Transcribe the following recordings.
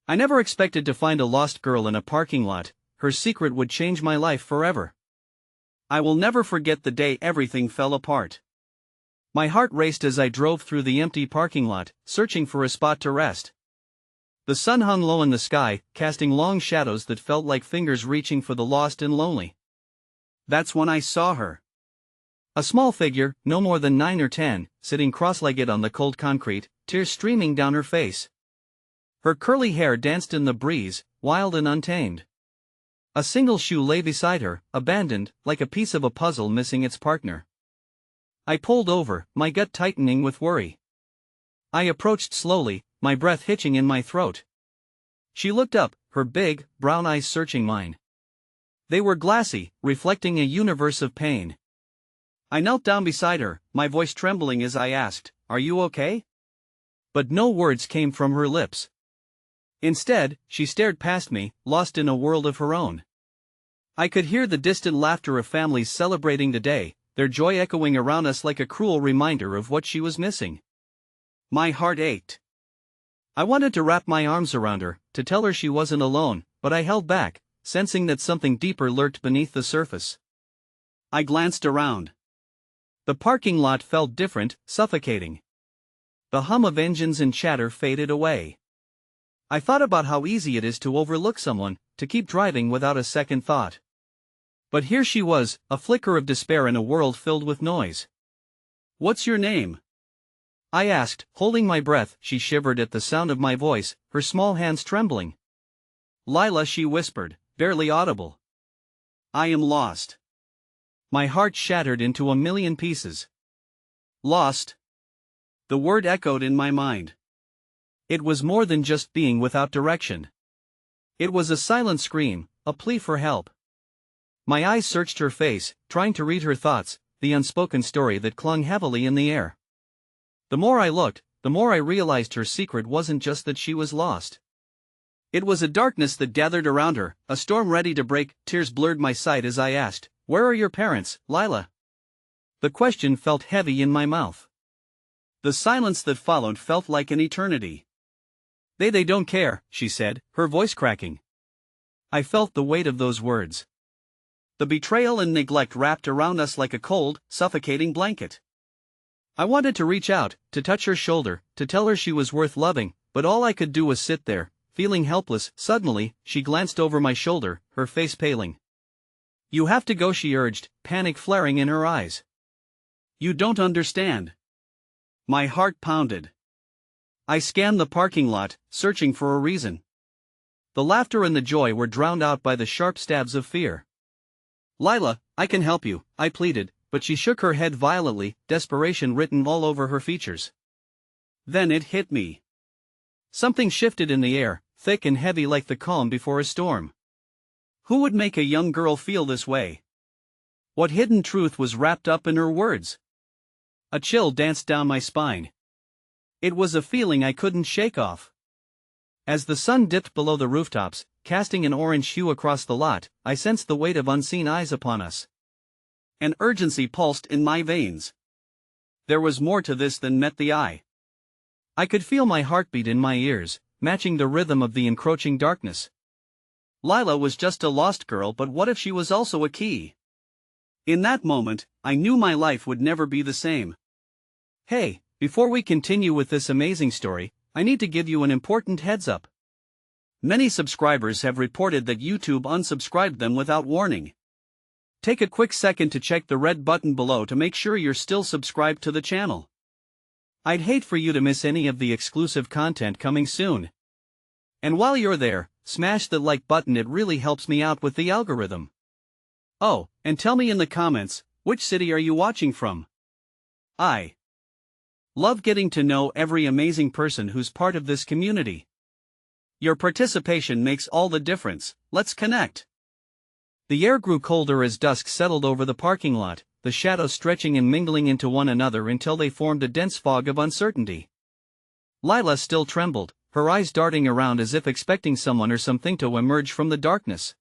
I never expected to find a lost girl in a parking lot. Her secret would change my life forever. I will never forget the day everything fell apart. My heart raced as I drove through the empty parking lot, searching for a spot to rest. The sun hung low in the sky, casting long shadows that felt like fingers reaching for the lost and lonely. That's when I saw her. A small figure, no more than 9 or 10, sitting cross-legged on the cold concrete, tears streaming down her face. Her curly hair danced in the breeze, wild and untamed. A single shoe lay beside her, abandoned, like a piece of a puzzle missing its partner. I pulled over, my gut tightening with worry. I approached slowly, my breath hitching in my throat. She looked up, her big, brown eyes searching mine. They were glassy, reflecting a universe of pain. I knelt down beside her, my voice trembling as I asked, "Are you okay?" But no words came from her lips. Instead, she stared past me, lost in a world of her own. I could hear the distant laughter of families celebrating the day, their joy echoing around us like a cruel reminder of what she was missing. My heart ached. I wanted to wrap my arms around her, to tell her she wasn't alone, but I held back, sensing that something deeper lurked beneath the surface. I glanced around. The parking lot felt different, suffocating. The hum of engines and chatter faded away. I thought about how easy it is to overlook someone, to keep driving without a second thought. But here she was, a flicker of despair in a world filled with noise. "What's your name?" I asked, holding my breath. She shivered at the sound of my voice, her small hands trembling. "Lila," she whispered, barely audible. "I am lost." My heart shattered into a million pieces. Lost? The word echoed in my mind. It was more than just being without direction. It was a silent scream, a plea for help. My eyes searched her face, trying to read her thoughts, the unspoken story that clung heavily in the air. The more I looked, the more I realized her secret wasn't just that she was lost. It was a darkness that gathered around her, a storm ready to break. Tears blurred my sight as I asked, "Where are your parents, Lila?" The question felt heavy in my mouth. The silence that followed felt like an eternity. They don't care," she said, her voice cracking. I felt the weight of those words. The betrayal and neglect wrapped around us like a cold, suffocating blanket. I wanted to reach out, to touch her shoulder, to tell her she was worth loving, but all I could do was sit there, feeling helpless. Suddenly, she glanced over my shoulder, her face paling. "You have to go," she urged, panic flaring in her eyes. "You don't understand." My heart pounded. I scanned the parking lot, searching for a reason. The laughter and the joy were drowned out by the sharp stabs of fear. "Lila, I can help you," I pleaded, but she shook her head violently, desperation written all over her features. Then it hit me. Something shifted in the air, thick and heavy like the calm before a storm. Who would make a young girl feel this way? What hidden truth was wrapped up in her words? A chill danced down my spine. It was a feeling I couldn't shake off. As the sun dipped below the rooftops, casting an orange hue across the lot, I sensed the weight of unseen eyes upon us. An urgency pulsed in my veins. There was more to this than met the eye. I could feel my heartbeat in my ears, matching the rhythm of the encroaching darkness. Lila was just a lost girl, but what if she was also a key? In that moment, I knew my life would never be the same. Hey, before we continue with this amazing story, I need to give you an important heads up. Many subscribers have reported that YouTube unsubscribed them without warning. Take a quick second to check the red button below to make sure you're still subscribed to the channel. I'd hate for you to miss any of the exclusive content coming soon. And while you're there, smash the like button, it really helps me out with the algorithm. Oh, and tell me in the comments, which city are you watching from? I love getting to know every amazing person who's part of this community. Your participation makes all the difference. Let's connect. The air grew colder as dusk settled over the parking lot, the shadows stretching and mingling into one another until they formed a dense fog of uncertainty. Lila still trembled, her eyes darting around as if expecting someone or something to emerge from the darkness.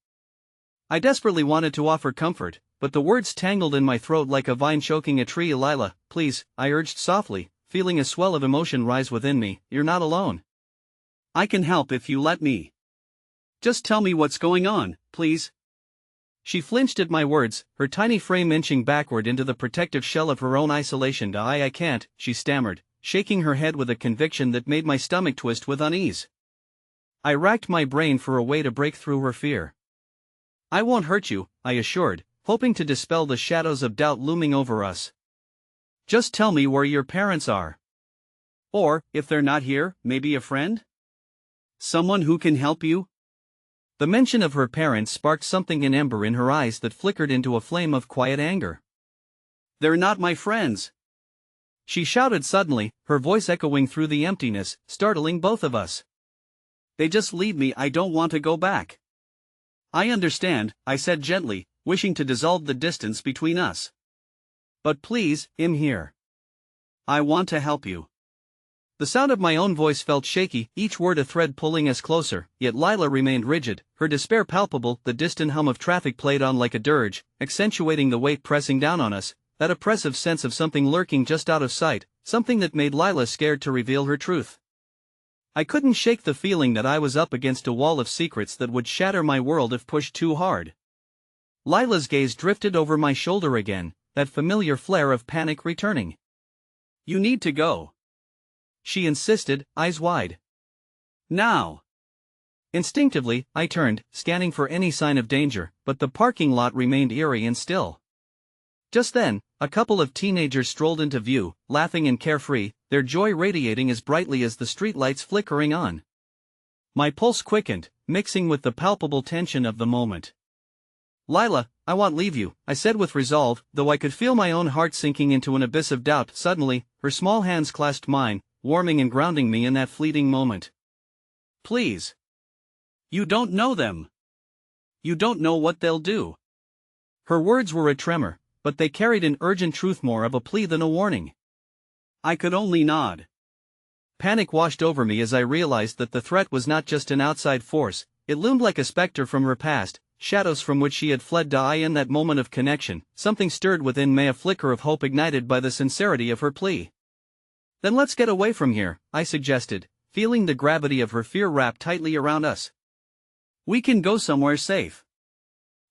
I desperately wanted to offer comfort, but the words tangled in my throat like a vine choking a tree. "Lila, please," I urged softly, feeling a swell of emotion rise within me, "you're not alone." I can help if you let me. Just tell me what's going on, please. She flinched at my words, her tiny frame inching backward into the protective shell of her own isolation. I can't, she stammered, shaking her head with a conviction that made my stomach twist with unease. I racked my brain for a way to break through her fear. I won't hurt you, I assured, hoping to dispel the shadows of doubt looming over us. Just tell me where your parents are. Or, if they're not here, maybe a friend? Someone who can help you? The mention of her parents sparked something in Ember in her eyes that flickered into a flame of quiet anger. They're not my friends! She shouted suddenly, her voice echoing through the emptiness, startling both of us. They just leave me. I don't want to go back. I understand, I said gently, wishing to dissolve the distance between us. But please, I'm here. I want to help you. The sound of my own voice felt shaky, each word a thread pulling us closer, yet Lila remained rigid, her despair palpable. The distant hum of traffic played on like a dirge, accentuating the weight pressing down on us, that oppressive sense of something lurking just out of sight, something that made Lila scared to reveal her truth. I couldn't shake the feeling that I was up against a wall of secrets that would shatter my world if pushed too hard. Lila's gaze drifted over my shoulder again, that familiar flare of panic returning. You need to go, she insisted, eyes wide. Now. Instinctively, I turned, scanning for any sign of danger, but the parking lot remained eerie and still. Just then, a couple of teenagers strolled into view, laughing and carefree, their joy radiating as brightly as the streetlights flickering on. My pulse quickened, mixing with the palpable tension of the moment. Lila, I won't leave you, I said with resolve, though I could feel my own heart sinking into an abyss of doubt. Suddenly, her small hands clasped mine, warming and grounding me in that fleeting moment. Please. You don't know them. You don't know what they'll do. Her words were a tremor, but they carried an urgent truth, more of a plea than a warning. I could only nod. Panic washed over me as I realized that the threat was not just an outside force, it loomed like a specter from her past, shadows from which she had fled. In that moment of connection, something stirred within me, a flicker of hope ignited by the sincerity of her plea. Then let's get away from here, I suggested, feeling the gravity of her fear wrapped tightly around us. We can go somewhere safe.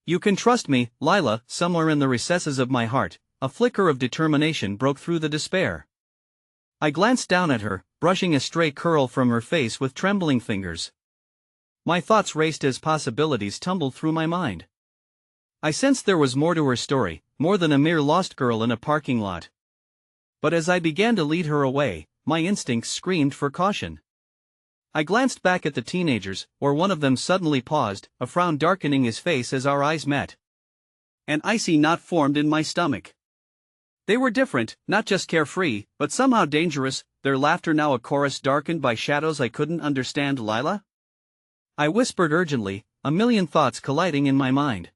You can trust me, Lila. Somewhere in the recesses of my heart, a flicker of determination broke through the despair. I glanced down at her, brushing a stray curl from her face with trembling fingers. My thoughts raced as possibilities tumbled through my mind. I sensed there was more to her story, more than a mere lost girl in a parking lot. But as I began to lead her away, my instincts screamed for caution. I glanced back at the teenagers, where one of them suddenly paused, a frown darkening his face as our eyes met. An icy knot formed in my stomach. They were different, not just carefree, but somehow dangerous, their laughter now a chorus darkened by shadows I couldn't understand. Lila? I whispered urgently, a million thoughts colliding in my mind.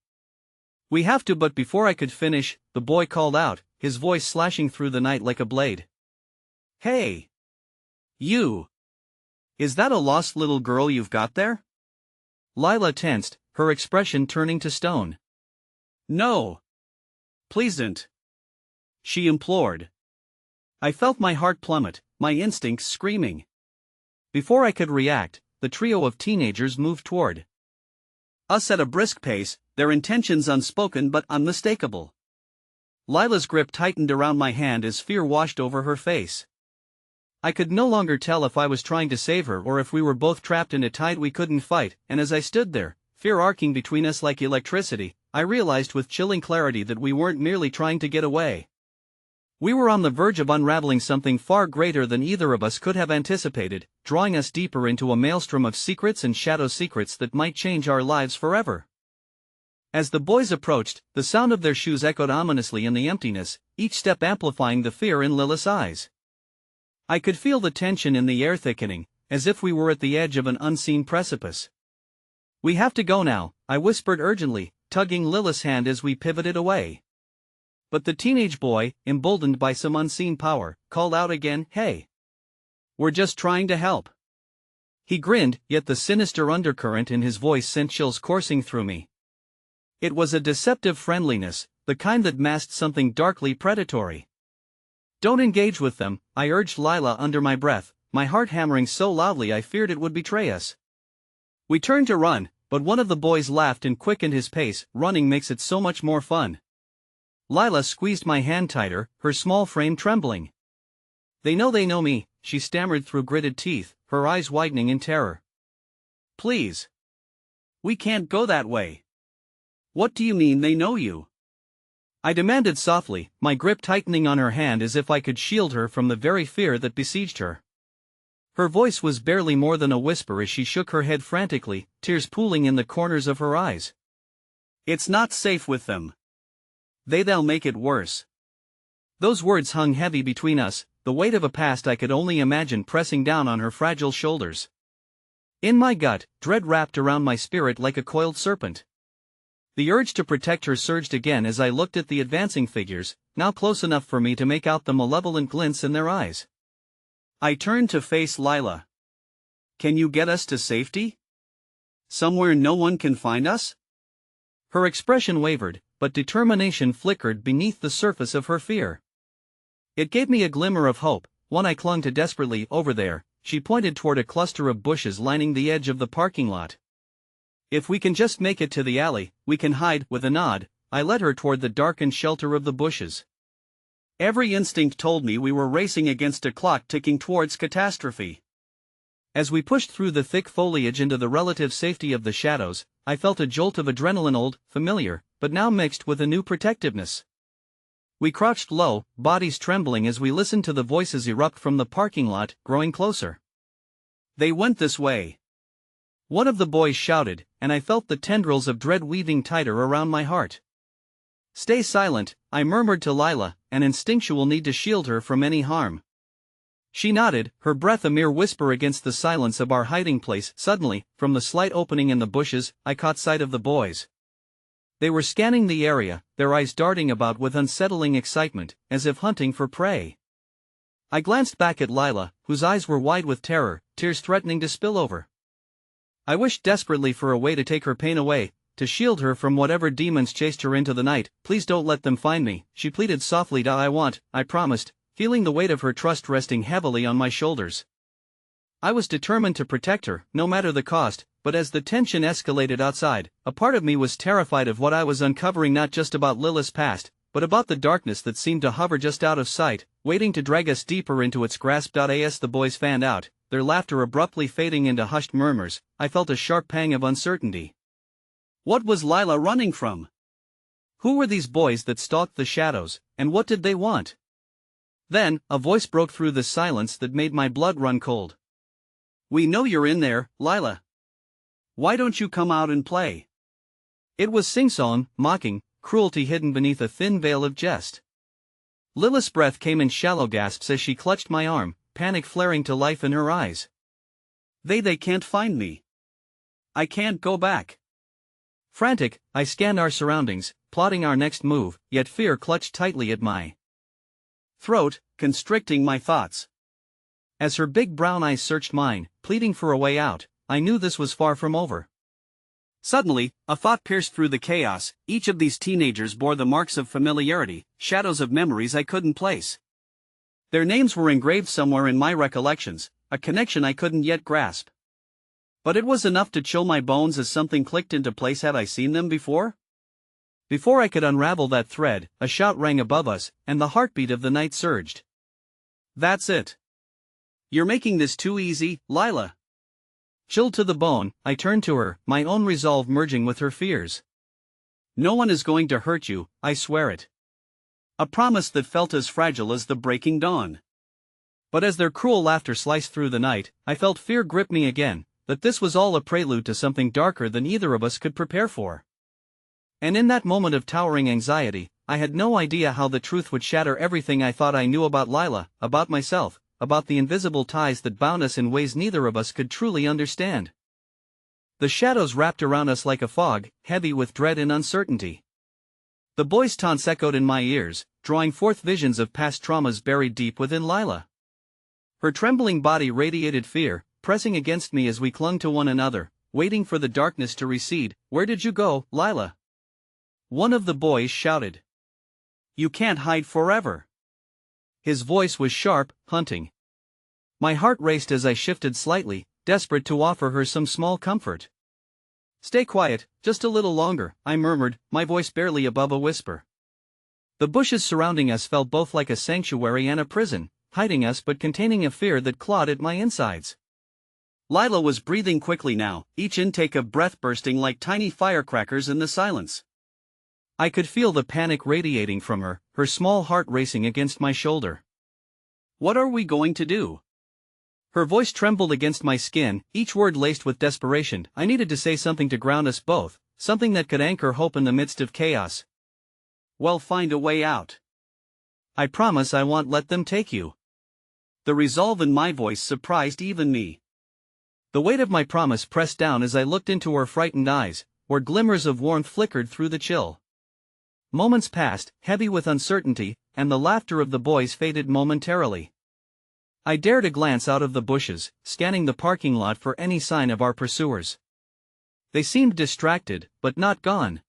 We have to. But before I could finish, the boy called out, his voice slashing through the night like a blade. Hey! You! Is that a lost little girl you've got there? Lila tensed, her expression turning to stone. No! Please don't! She implored. I felt my heart plummet, my instincts screaming. Before I could react, the trio of teenagers moved toward us at a brisk pace, their intentions unspoken but unmistakable. Lila's grip tightened around my hand as fear washed over her face. I could no longer tell if I was trying to save her or if we were both trapped in a tide we couldn't fight, and as I stood there, fear arcing between us like electricity, I realized with chilling clarity that we weren't merely trying to get away. We were on the verge of unraveling something far greater than either of us could have anticipated, drawing us deeper into a maelstrom of secrets and shadow secrets that might change our lives forever. As the boys approached, the sound of their shoes echoed ominously in the emptiness, each step amplifying the fear in Lila's eyes. I could feel the tension in the air thickening, as if we were at the edge of an unseen precipice. We have to go now, I whispered urgently, tugging Lila's hand as we pivoted away. But the teenage boy, emboldened by some unseen power, called out again, Hey! We're just trying to help. He grinned, yet the sinister undercurrent in his voice sent chills coursing through me. It was a deceptive friendliness, the kind that masked something darkly predatory. Don't engage with them, I urged Lila under my breath, my heart hammering so loudly I feared it would betray us. We turned to run, but one of the boys laughed and quickened his pace. Running makes it so much more fun. Lila squeezed my hand tighter, her small frame trembling. They know me, she stammered through gritted teeth, her eyes widening in terror. Please. We can't go that way. What do you mean they know you? I demanded softly, my grip tightening on her hand as if I could shield her from the very fear that besieged her. Her voice was barely more than a whisper as she shook her head frantically, tears pooling in the corners of her eyes. It's not safe with them. They'll make it worse. Those words hung heavy between us, the weight of a past I could only imagine pressing down on her fragile shoulders. In my gut, dread wrapped around my spirit like a coiled serpent. The urge to protect her surged again as I looked at the advancing figures, now close enough for me to make out the malevolent glints in their eyes. I turned to face Lila. Can you get us to safety? Somewhere no one can find us? Her expression wavered, but determination flickered beneath the surface of her fear. It gave me a glimmer of hope, one I clung to desperately. Over there, she pointed toward a cluster of bushes lining the edge of the parking lot. If we can just make it to the alley, we can hide. With a nod, I led her toward the darkened shelter of the bushes. Every instinct told me we were racing against a clock ticking towards catastrophe. As we pushed through the thick foliage into the relative safety of the shadows, I felt a jolt of adrenaline, old, familiar, but now mixed with a new protectiveness. We crouched low, bodies trembling as we listened to the voices erupt from the parking lot, growing closer. They went this way. One of the boys shouted, and I felt the tendrils of dread weaving tighter around my heart. Stay silent, I murmured to Lila, an instinctual need to shield her from any harm. She nodded, her breath a mere whisper against the silence of our hiding place. Suddenly, from the slight opening in the bushes, I caught sight of the boys. They were scanning the area, their eyes darting about with unsettling excitement, as if hunting for prey. I glanced back at Lila, whose eyes were wide with terror, tears threatening to spill over. I wished desperately for a way to take her pain away, to shield her from whatever demons chased her into the night. Please don't let them find me, she pleaded softly. I promised, feeling the weight of her trust resting heavily on my shoulders. I was determined to protect her, no matter the cost, but as the tension escalated outside, a part of me was terrified of what I was uncovering, not just about Lila's past, but about the darkness that seemed to hover just out of sight, waiting to drag us deeper into its grasp. As the boys fanned out, their laughter abruptly fading into hushed murmurs, I felt a sharp pang of uncertainty. What was Lila running from? Who were these boys that stalked the shadows, and what did they want? Then, a voice broke through the silence that made my blood run cold. We know you're in there, Lila. Why don't you come out and play? It was sing-song, mocking, cruelty hidden beneath a thin veil of jest. Lila's breath came in shallow gasps as she clutched my arm, panic flaring to life in her eyes. They can't find me. I can't go back. Frantic, I scanned our surroundings, plotting our next move, yet fear clutched tightly at my throat, constricting my thoughts. As her big brown eyes searched mine, pleading for a way out, I knew this was far from over. Suddenly, a thought pierced through the chaos. Each of these teenagers bore the marks of familiarity, shadows of memories I couldn't place. Their names were engraved somewhere in my recollections, a connection I couldn't yet grasp. But it was enough to chill my bones as something clicked into place. Had I seen them before? Before I could unravel that thread, a shout rang above us, and the heartbeat of the night surged. That's it. You're making this too easy, Lila. Chilled to the bone, I turned to her, my own resolve merging with her fears. No one is going to hurt you, I swear it. A promise that felt as fragile as the breaking dawn. But as their cruel laughter sliced through the night, I felt fear grip me again, that this was all a prelude to something darker than either of us could prepare for. And in that moment of towering anxiety, I had no idea how the truth would shatter everything I thought I knew about Lila, about myself, about the invisible ties that bound us in ways neither of us could truly understand. The shadows wrapped around us like a fog, heavy with dread and uncertainty. The boys' taunts echoed in my ears, drawing forth visions of past traumas buried deep within Lila. Her trembling body radiated fear, pressing against me as we clung to one another, waiting for the darkness to recede. Where did you go, Lila? One of the boys shouted. You can't hide forever. His voice was sharp, hunting. My heart raced as I shifted slightly, desperate to offer her some small comfort. "Stay quiet, just a little longer," I murmured, my voice barely above a whisper. The bushes surrounding us felt both like a sanctuary and a prison, hiding us but containing a fear that clawed at my insides. Lila was breathing quickly now, each intake of breath bursting like tiny firecrackers in the silence. I could feel the panic radiating from her, her small heart racing against my shoulder. "What are we going to do?" Her voice trembled against my skin, each word laced with desperation. I needed to say something to ground us both, something that could anchor hope in the midst of chaos. "Well, find a way out. I promise I won't let them take you." The resolve in my voice surprised even me. The weight of my promise pressed down as I looked into her frightened eyes, where glimmers of warmth flickered through the chill. Moments passed, heavy with uncertainty, and the laughter of the boys faded momentarily. I dared a glance out of the bushes, scanning the parking lot for any sign of our pursuers. They seemed distracted, but not gone.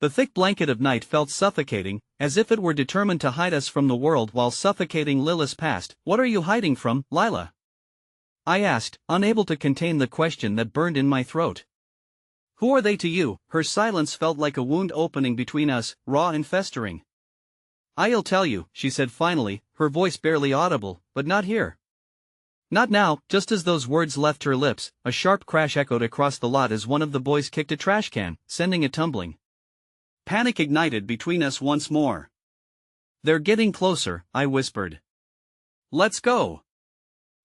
The thick blanket of night felt suffocating, as if it were determined to hide us from the world while suffocating Lilith's past. "What are you hiding from, Lila?" I asked, unable to contain the question that burned in my throat. "Who are they to you?" Her silence felt like a wound opening between us, raw and festering. "I'll tell you," she said finally, her voice barely audible, "but not here." Not now. Just as those words left her lips, a sharp crash echoed across the lot as one of the boys kicked a trash can, sending it tumbling. Panic ignited between us once more. "They're getting closer," I whispered. "Let's go.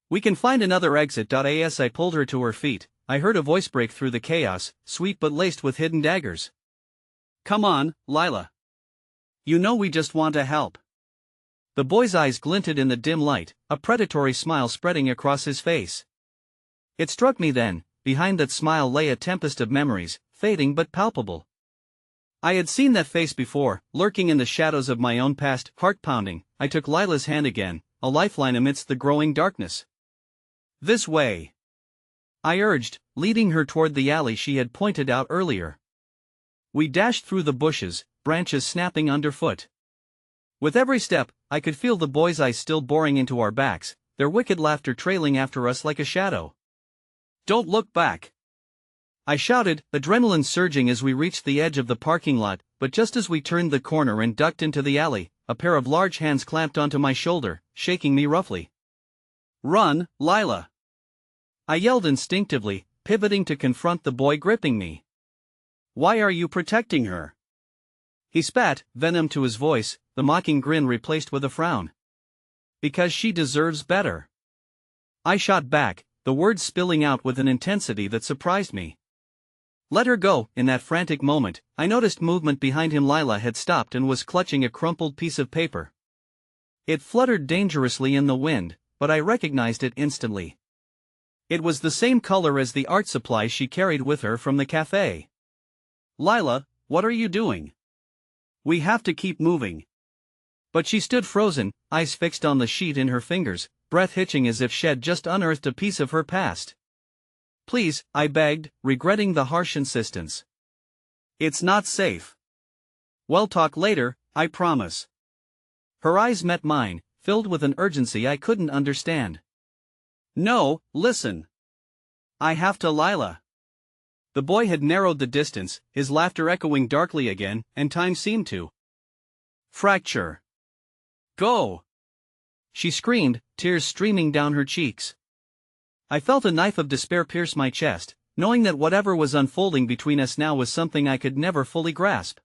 We can find another exit." As I pulled her to her feet, I heard a voice break through the chaos, sweet but laced with hidden daggers. "Come on, Lila. You know we just want to help." The boy's eyes glinted in the dim light, a predatory smile spreading across his face. It struck me then, behind that smile lay a tempest of memories, fading but palpable. I had seen that face before, lurking in the shadows of my own past. Heart pounding, I took Lila's hand again, a lifeline amidst the growing darkness. "This way," I urged, leading her toward the alley she had pointed out earlier. We dashed through the bushes, branches snapping underfoot. With every step, I could feel the boys' eyes still boring into our backs, their wicked laughter trailing after us like a shadow. "Don't look back," I shouted, adrenaline surging as we reached the edge of the parking lot, but just as we turned the corner and ducked into the alley, a pair of large hands clamped onto my shoulder, shaking me roughly. "Run, Lila!" I yelled instinctively, pivoting to confront the boy gripping me. "Why are you protecting her?" He spat, venom to his voice, the mocking grin replaced with a frown. "Because she deserves better." I shot back, the words spilling out with an intensity that surprised me. "Let her go." In that frantic moment, I noticed movement behind him. Lila had stopped and was clutching a crumpled piece of paper. It fluttered dangerously in the wind, but I recognized it instantly. It was the same color as the art supplies she carried with her from the cafe. "Lila, what are you doing? We have to keep moving." But she stood frozen, eyes fixed on the sheet in her fingers, breath hitching as if she'd just unearthed a piece of her past. "Please," I begged, regretting the harsh insistence. "It's not safe." "We'll talk later, I promise." Her eyes met mine, filled with an urgency I couldn't understand. "No, listen. I have to, Lila." The boy had narrowed the distance, his laughter echoing darkly again, and time seemed to fracture. "Go!" she screamed, tears streaming down her cheeks. I felt a knife of despair pierce my chest, knowing that whatever was unfolding between us now was something I could never fully grasp.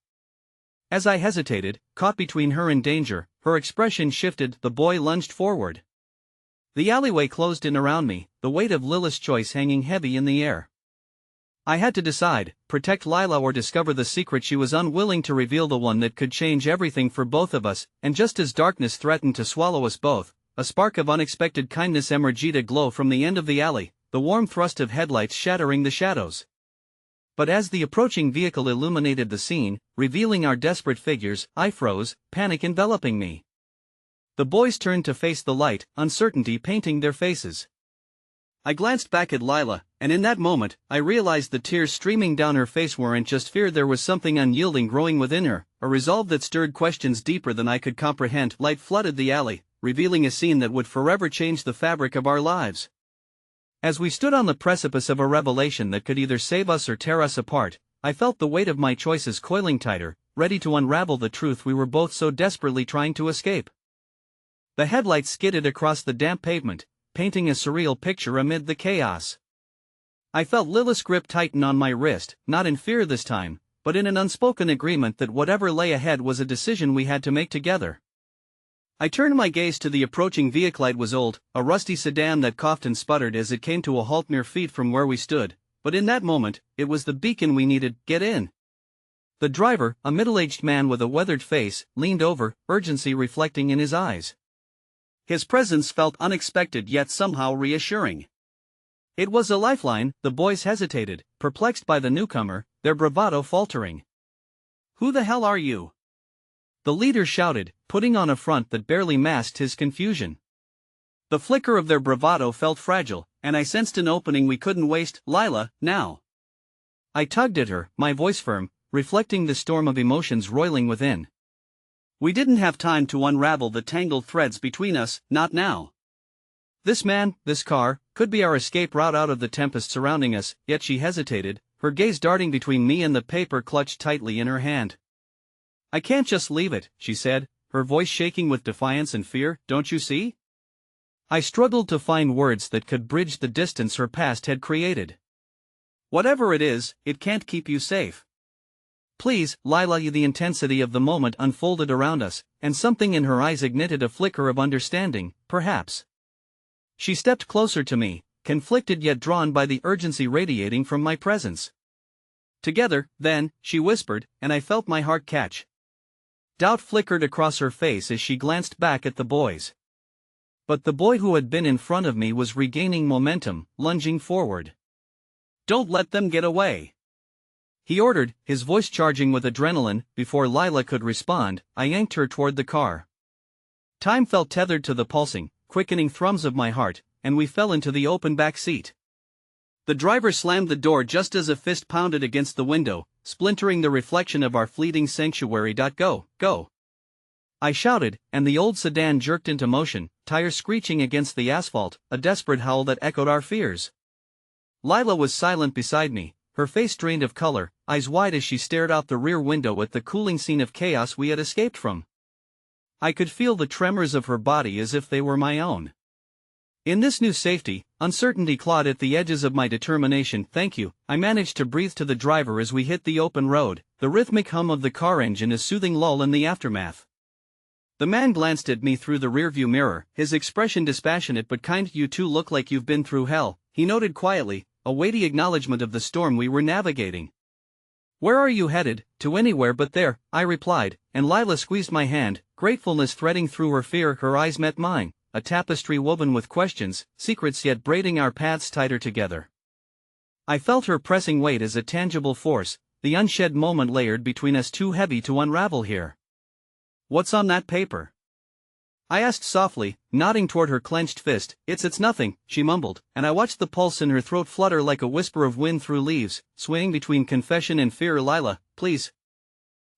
As I hesitated, caught between her and danger, her expression shifted. The boy lunged forward. The alleyway closed in around me, the weight of Lilith's choice hanging heavy in the air. I had to decide, protect Lila or discover the secret she was unwilling to reveal, the one that could change everything for both of us. And just as darkness threatened to swallow us both, a spark of unexpected kindness emerged a glow from the end of the alley, the warm thrust of headlights shattering the shadows. But as the approaching vehicle illuminated the scene, revealing our desperate figures, I froze, panic enveloping me. The boys turned to face the light, uncertainty painting their faces. I glanced back at Lila, and in that moment, I realized the tears streaming down her face weren't just fear. There was something unyielding growing within her, a resolve that stirred questions deeper than I could comprehend. Light flooded the alley, revealing a scene that would forever change the fabric of our lives. As we stood on the precipice of a revelation that could either save us or tear us apart, I felt the weight of my choices coiling tighter, ready to unravel the truth we were both so desperately trying to escape. The headlights skidded across the damp pavement, painting a surreal picture amid the chaos. I felt Lilith's grip tighten on my wrist, not in fear this time, but in an unspoken agreement that whatever lay ahead was a decision we had to make together. I turned my gaze to the approaching vehicle. It was old, a rusty sedan that coughed and sputtered as it came to a halt mere feet from where we stood, but in that moment, it was the beacon we needed. Get in. The driver, a middle-aged man with a weathered face, leaned over, urgency reflecting in his eyes. His presence felt unexpected yet somehow reassuring. It was a lifeline. The boys hesitated, perplexed by the newcomer, their bravado faltering. "Who the hell are you?" the leader shouted, putting on a front that barely masked his confusion. The flicker of their bravado felt fragile, and I sensed an opening we couldn't waste. "Lila, now." I tugged at her, my voice firm, reflecting the storm of emotions roiling within. We didn't have time to unravel the tangled threads between us, not now. This man, this car, could be our escape route out of the tempest surrounding us, yet she hesitated, her gaze darting between me and the paper clutched tightly in her hand. "I can't just leave it," she said, her voice shaking with defiance and fear. "Don't you see?" I struggled to find words that could bridge the distance her past had created. "Whatever it is, it can't keep you safe. Please, Lila." The intensity of the moment unfolded around us, and something in her eyes ignited a flicker of understanding, perhaps. She stepped closer to me, conflicted yet drawn by the urgency radiating from my presence. "Together, then," she whispered, and I felt my heart catch. Doubt flickered across her face as she glanced back at the boys. But the boy who had been in front of me was regaining momentum, lunging forward. "Don't let them get away," he ordered, his voice charging with adrenaline. Before Lila could respond, I yanked her toward the car. Time felt tethered to the pulsing, quickening thrums of my heart, and we fell into the open back seat. The driver slammed the door just as a fist pounded against the window, splintering the reflection of our fleeting sanctuary. "Go, go!" I shouted, and the old sedan jerked into motion, tires screeching against the asphalt, a desperate howl that echoed our fears. Lila was silent beside me, her face drained of color, eyes wide as she stared out the rear window at the cooling scene of chaos we had escaped from. I could feel the tremors of her body as if they were my own. In this new safety, uncertainty clawed at the edges of my determination. "Thank you," I managed to breathe to the driver as we hit the open road, the rhythmic hum of the car engine a soothing lull in the aftermath. The man glanced at me through the rearview mirror, his expression dispassionate but kind. "You two look like you've been through hell," he noted quietly, a weighty acknowledgement of the storm we were navigating. "Where are you headed?" "To anywhere but there," I replied, and Lila squeezed my hand, gratefulness threading through her fear. Her eyes met mine, a tapestry woven with questions, secrets yet braiding our paths tighter together. I felt her pressing weight as a tangible force, the unshed moment layered between us too heavy to unravel here. "What's on that paper?" I asked softly, nodding toward her clenched fist. It's nothing," she mumbled, and I watched the pulse in her throat flutter like a whisper of wind through leaves, swaying between confession and fear. "Lila, please.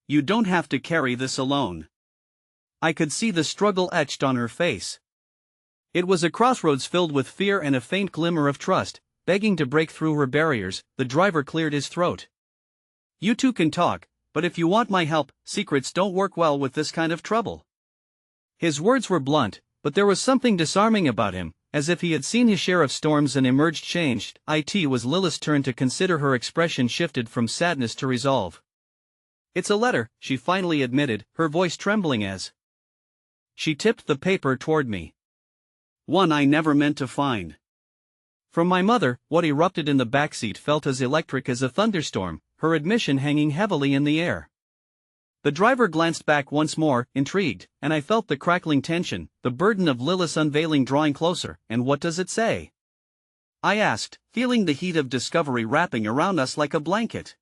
You don't have to carry this alone." I could see the struggle etched on her face. It was a crossroads filled with fear and a faint glimmer of trust, begging to break through her barriers. The driver cleared his throat. "You two can talk, but if you want my help, secrets don't work well with this kind of trouble." His words were blunt, but there was something disarming about him, as if he had seen his share of storms and emerged changed. It was Lilith's turn to consider. Her expression shifted from sadness to resolve. "It's a letter," she finally admitted, her voice trembling as she tipped the paper toward me. "One I never meant to find. From my mother." What erupted in the backseat felt as electric as a thunderstorm, her admission hanging heavily in the air. The driver glanced back once more, intrigued, and I felt the crackling tension, the burden of Lilith's unveiling drawing closer. "And what does it say?" I asked, feeling the heat of discovery wrapping around us like a blanket.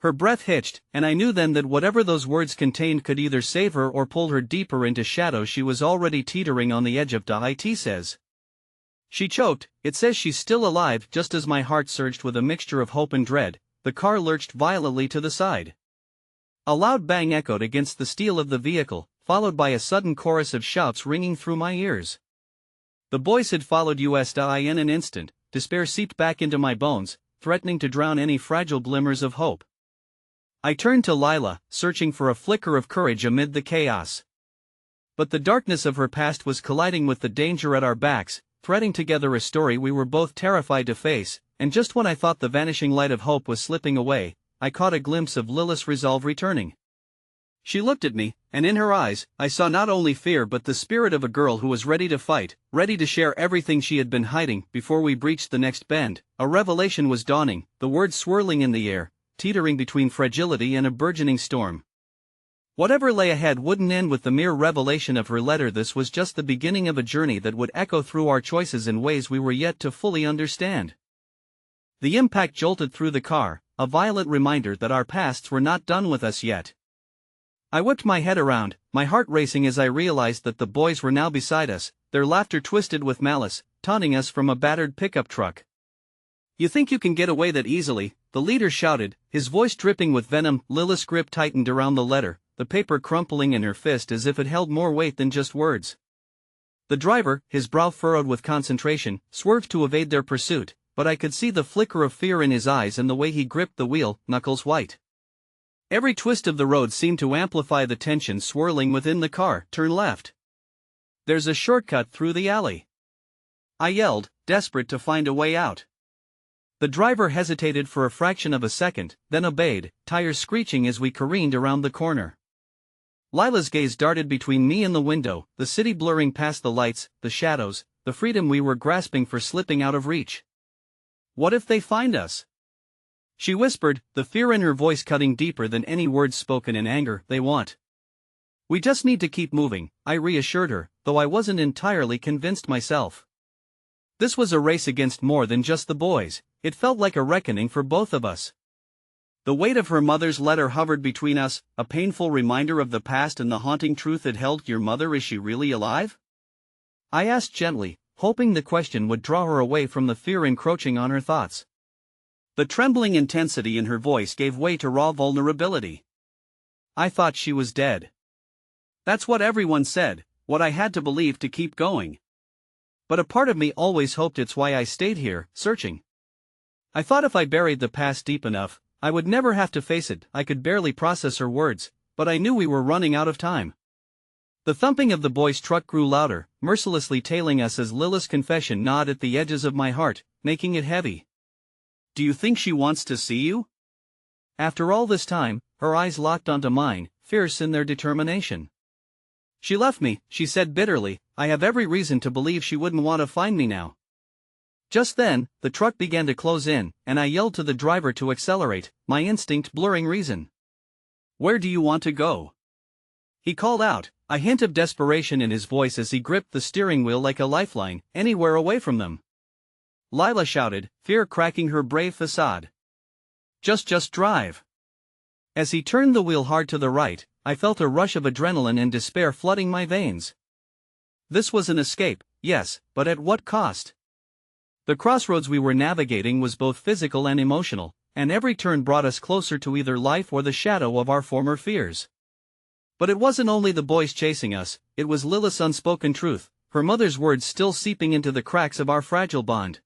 Her breath hitched, and I knew then that whatever those words contained could either save her or pull her deeper into shadow. She was already teetering on the edge of "It says." She choked. "It says she's still alive." Just as my heart surged with a mixture of hope and dread, the car lurched violently to the side. A loud bang echoed against the steel of the vehicle, followed by a sudden chorus of shouts ringing through my ears. The boys had followed us in an instant. Despair seeped back into my bones, threatening to drown any fragile glimmers of hope. I turned to Lila, searching for a flicker of courage amid the chaos. But the darkness of her past was colliding with the danger at our backs, threading together a story we were both terrified to face, and just when I thought the vanishing light of hope was slipping away, I caught a glimpse of Lilith's resolve returning. She looked at me, and in her eyes, I saw not only fear but the spirit of a girl who was ready to fight, ready to share everything she had been hiding before we breached the next bend. A revelation was dawning, the words swirling in the air, teetering between fragility and a burgeoning storm. Whatever lay ahead wouldn't end with the mere revelation of her letter. This was just the beginning of a journey that would echo through our choices in ways we were yet to fully understand. The impact jolted through the car, a violent reminder that our pasts were not done with us yet. I whipped my head around, my heart racing as I realized that the boys were now beside us, their laughter twisted with malice, taunting us from a battered pickup truck. "You think you can get away that easily?" the leader shouted, his voice dripping with venom. Lilith's grip tightened around the letter, the paper crumpling in her fist as if it held more weight than just words. The driver, his brow furrowed with concentration, swerved to evade their pursuit, but I could see the flicker of fear in his eyes and the way he gripped the wheel, knuckles white. Every twist of the road seemed to amplify the tension swirling within the car. "Turn left. There's a shortcut through the alley," I yelled, desperate to find a way out. The driver hesitated for a fraction of a second, then obeyed, tires screeching as we careened around the corner. Lila's gaze darted between me and the window, the city blurring past the lights, the shadows, the freedom we were grasping for slipping out of reach. "What if they find us?" she whispered, the fear in her voice cutting deeper than any words spoken in anger. "They won't. We just need to keep moving," I reassured her, though I wasn't entirely convinced myself. This was a race against more than just the boys, it felt like a reckoning for both of us. The weight of her mother's letter hovered between us, a painful reminder of the past and the haunting truth it held. "Your mother, is she really alive?" I asked gently, hoping the question would draw her away from the fear encroaching on her thoughts. The trembling intensity in her voice gave way to raw vulnerability. "I thought she was dead. That's what everyone said, what I had to believe to keep going. But a part of me always hoped it's why I stayed here, searching. I thought if I buried the past deep enough, I would never have to face it." I could barely process her words, but I knew we were running out of time. The thumping of the boys' truck grew louder, mercilessly tailing us as Lilith's confession gnawed at the edges of my heart, making it heavy. "Do you think she wants to see you?" After all this time, her eyes locked onto mine, fierce in their determination. "She left me," she said bitterly. "I have every reason to believe she wouldn't want to find me now." Just then, the truck began to close in, and I yelled to the driver to accelerate, my instinct blurring reason. "Where do you want to go?" he called out, a hint of desperation in his voice as he gripped the steering wheel like a lifeline. "Anywhere away from them," Lila shouted, fear cracking her brave facade. Just drive." As he turned the wheel hard to the right, I felt a rush of adrenaline and despair flooding my veins. This was an escape, yes, but at what cost? The crossroads we were navigating was both physical and emotional, and every turn brought us closer to either life or the shadow of our former fears. But it wasn't only the boys chasing us, it was Lilith's unspoken truth, her mother's words still seeping into the cracks of our fragile bond.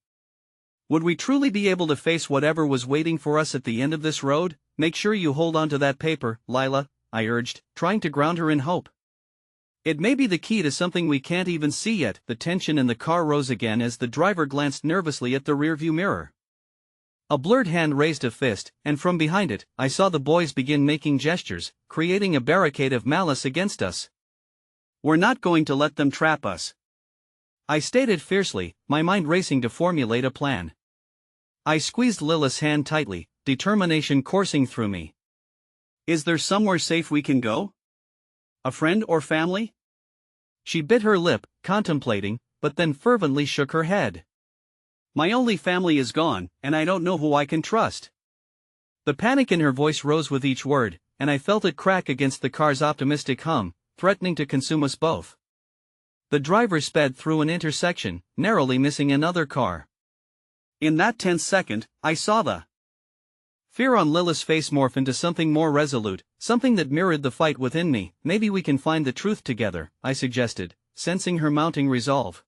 Would we truly be able to face whatever was waiting for us at the end of this road? "Make sure you hold on to that paper, Lila," I urged, trying to ground her in hope. "It may be the key to something we can't even see yet." The tension in the car rose again as the driver glanced nervously at the rearview mirror. A blurred hand raised a fist, and from behind it, I saw the boys begin making gestures, creating a barricade of malice against us. "We're not going to let them trap us," I stated fiercely, my mind racing to formulate a plan. I squeezed Lilith's hand tightly, determination coursing through me. "Is there somewhere safe we can go? A friend or family?" She bit her lip, contemplating, but then fervently shook her head. "My only family is gone, and I don't know who I can trust." The panic in her voice rose with each word, and I felt it crack against the car's optimistic hum, threatening to consume us both. The driver sped through an intersection, narrowly missing another car. In that tense second, I saw the Fear on Lilith's face morphed into something more resolute, something that mirrored the fight within me. Maybe we can find the truth together, I suggested, sensing her mounting resolve.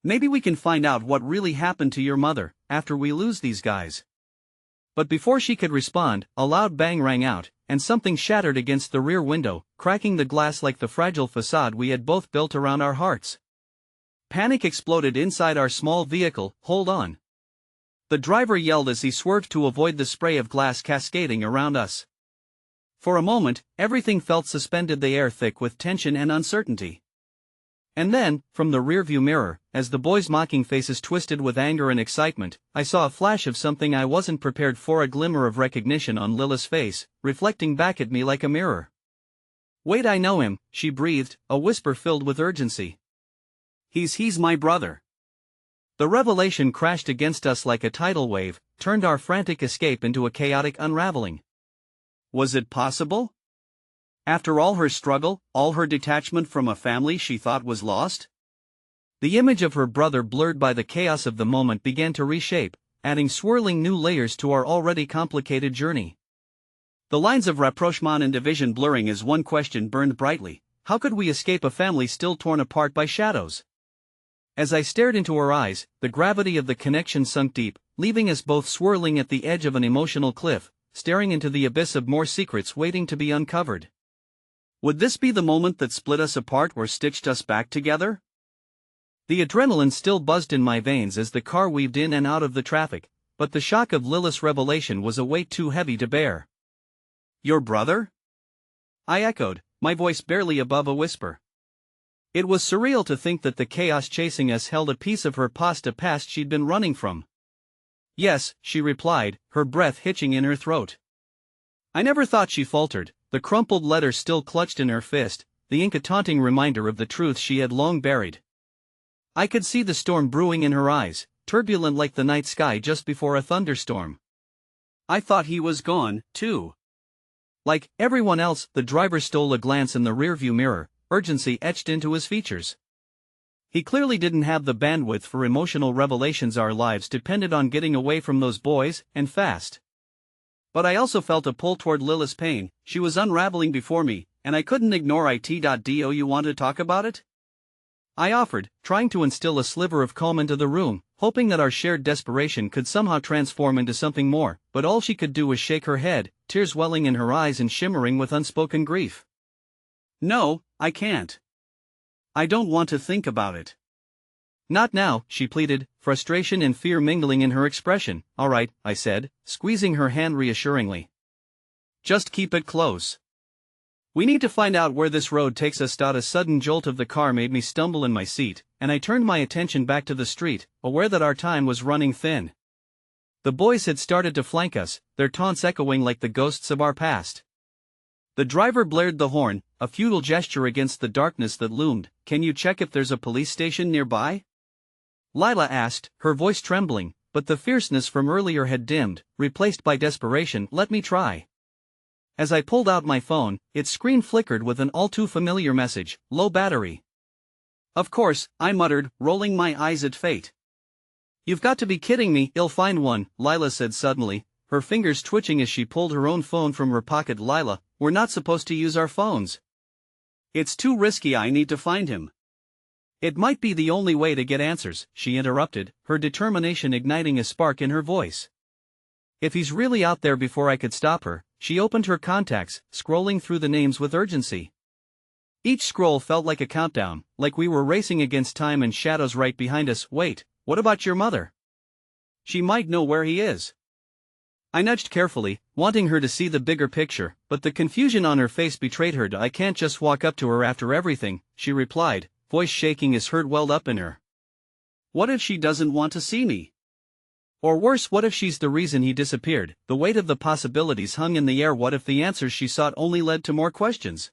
Maybe we can find out what really happened to your mother, after we lose these guys. But before she could respond, a loud bang rang out, and something shattered against the rear window, cracking the glass like the fragile facade we had both built around our hearts. Panic exploded inside our small vehicle. Hold on. The driver yelled as he swerved to avoid the spray of glass cascading around us. For a moment, everything felt suspended, the air thick with tension and uncertainty. And then, from the rearview mirror, as the boys' mocking faces twisted with anger and excitement, I saw a flash of something I wasn't prepared for, a glimmer of recognition on Lilith's face, reflecting back at me like a mirror. Wait, I know him, she breathed, a whisper filled with urgency. He's my brother. The revelation crashed against us like a tidal wave, turned our frantic escape into a chaotic unraveling. Was it possible? After all her struggle, all her detachment from a family she thought was lost? The image of her brother, blurred by the chaos of the moment, began to reshape, adding swirling new layers to our already complicated journey. The lines of rapprochement and division blurring as one question burned brightly: how could we escape a family still torn apart by shadows? As I stared into her eyes, the gravity of the connection sunk deep, leaving us both swirling at the edge of an emotional cliff, staring into the abyss of more secrets waiting to be uncovered. Would this be the moment that split us apart or stitched us back together? The adrenaline still buzzed in my veins as the car weaved in and out of the traffic, but the shock of Lilith's revelation was a weight too heavy to bear. Your brother? I echoed, my voice barely above a whisper. It was surreal to think that the chaos chasing us held a piece of her past she'd been running from. Yes, she replied, her breath hitching in her throat. I never thought, she faltered, the crumpled letter still clutched in her fist, the ink a taunting reminder of the truth she had long buried. I could see the storm brewing in her eyes, turbulent like the night sky just before a thunderstorm. I thought he was gone, too. Like everyone else, the driver stole a glance in the rearview mirror, urgency etched into his features. He clearly didn't have the bandwidth for emotional revelations. Our lives depended on getting away from those boys, and fast. But I also felt a pull toward Lilith's pain. She was unraveling before me, and I couldn't ignore it. Do you want to talk about it? I offered, trying to instill a sliver of calm into the room, hoping that our shared desperation could somehow transform into something more, but all she could do was shake her head, tears welling in her eyes and shimmering with unspoken grief. No, I can't. I don't want to think about it. Not now, she pleaded, frustration and fear mingling in her expression. All right, I said, squeezing her hand reassuringly. Just keep it close. We need to find out where this road takes us. A sudden jolt of the car made me stumble in my seat, and I turned my attention back to the street, aware that our time was running thin. The boys had started to flank us, their taunts echoing like the ghosts of our past. The driver blared the horn, a futile gesture against the darkness that loomed. Can you check if there's a police station nearby? Lila asked, her voice trembling, but the fierceness from earlier had dimmed, replaced by desperation. Let me try. As I pulled out my phone, its screen flickered with an all-too-familiar message: low battery. Of course, I muttered, rolling my eyes at fate. You've got to be kidding me. You'll find one, Lila said suddenly, her fingers twitching as she pulled her own phone from her pocket. Lila, we're not supposed to use our phones. It's too risky. I need to find him. It might be the only way to get answers, she interrupted, her determination igniting a spark in her voice. If he's really out there. Before I could stop her, she opened her contacts, scrolling through the names with urgency. Each scroll felt like a countdown, like we were racing against time and shadows right behind us. Wait, what about your mother? She might know where he is. I nudged carefully, wanting her to see the bigger picture, but the confusion on her face betrayed her. I can't just walk up to her after everything, she replied, voice shaking as hurt welled up in her. What if she doesn't want to see me? Or worse, what if she's the reason he disappeared? The weight of the possibilities hung in the air. What if the answers she sought only led to more questions?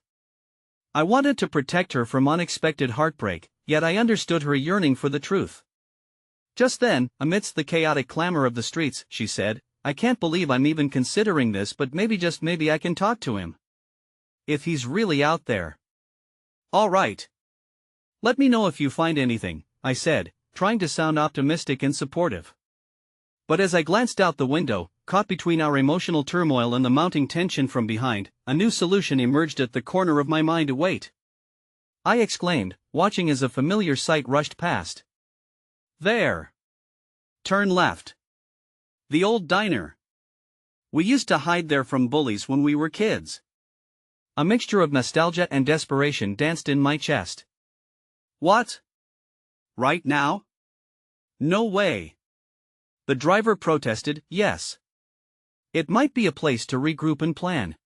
I wanted to protect her from unexpected heartbreak, yet I understood her yearning for the truth. Just then, amidst the chaotic clamor of the streets, she said, I can't believe I'm even considering this, but maybe, just maybe, I can talk to him. If he's really out there. All right. Let me know if you find anything, I said, trying to sound optimistic and supportive. But as I glanced out the window, caught between our emotional turmoil and the mounting tension from behind, a new solution emerged at the corner of my mind. Wait! I exclaimed, watching as a familiar sight rushed past. There! Turn left. The old diner. We used to hide there from bullies when we were kids. A mixture of nostalgia and desperation danced in my chest. What? Right now? No way. The driver protested. Yes. It might be a place to regroup and plan.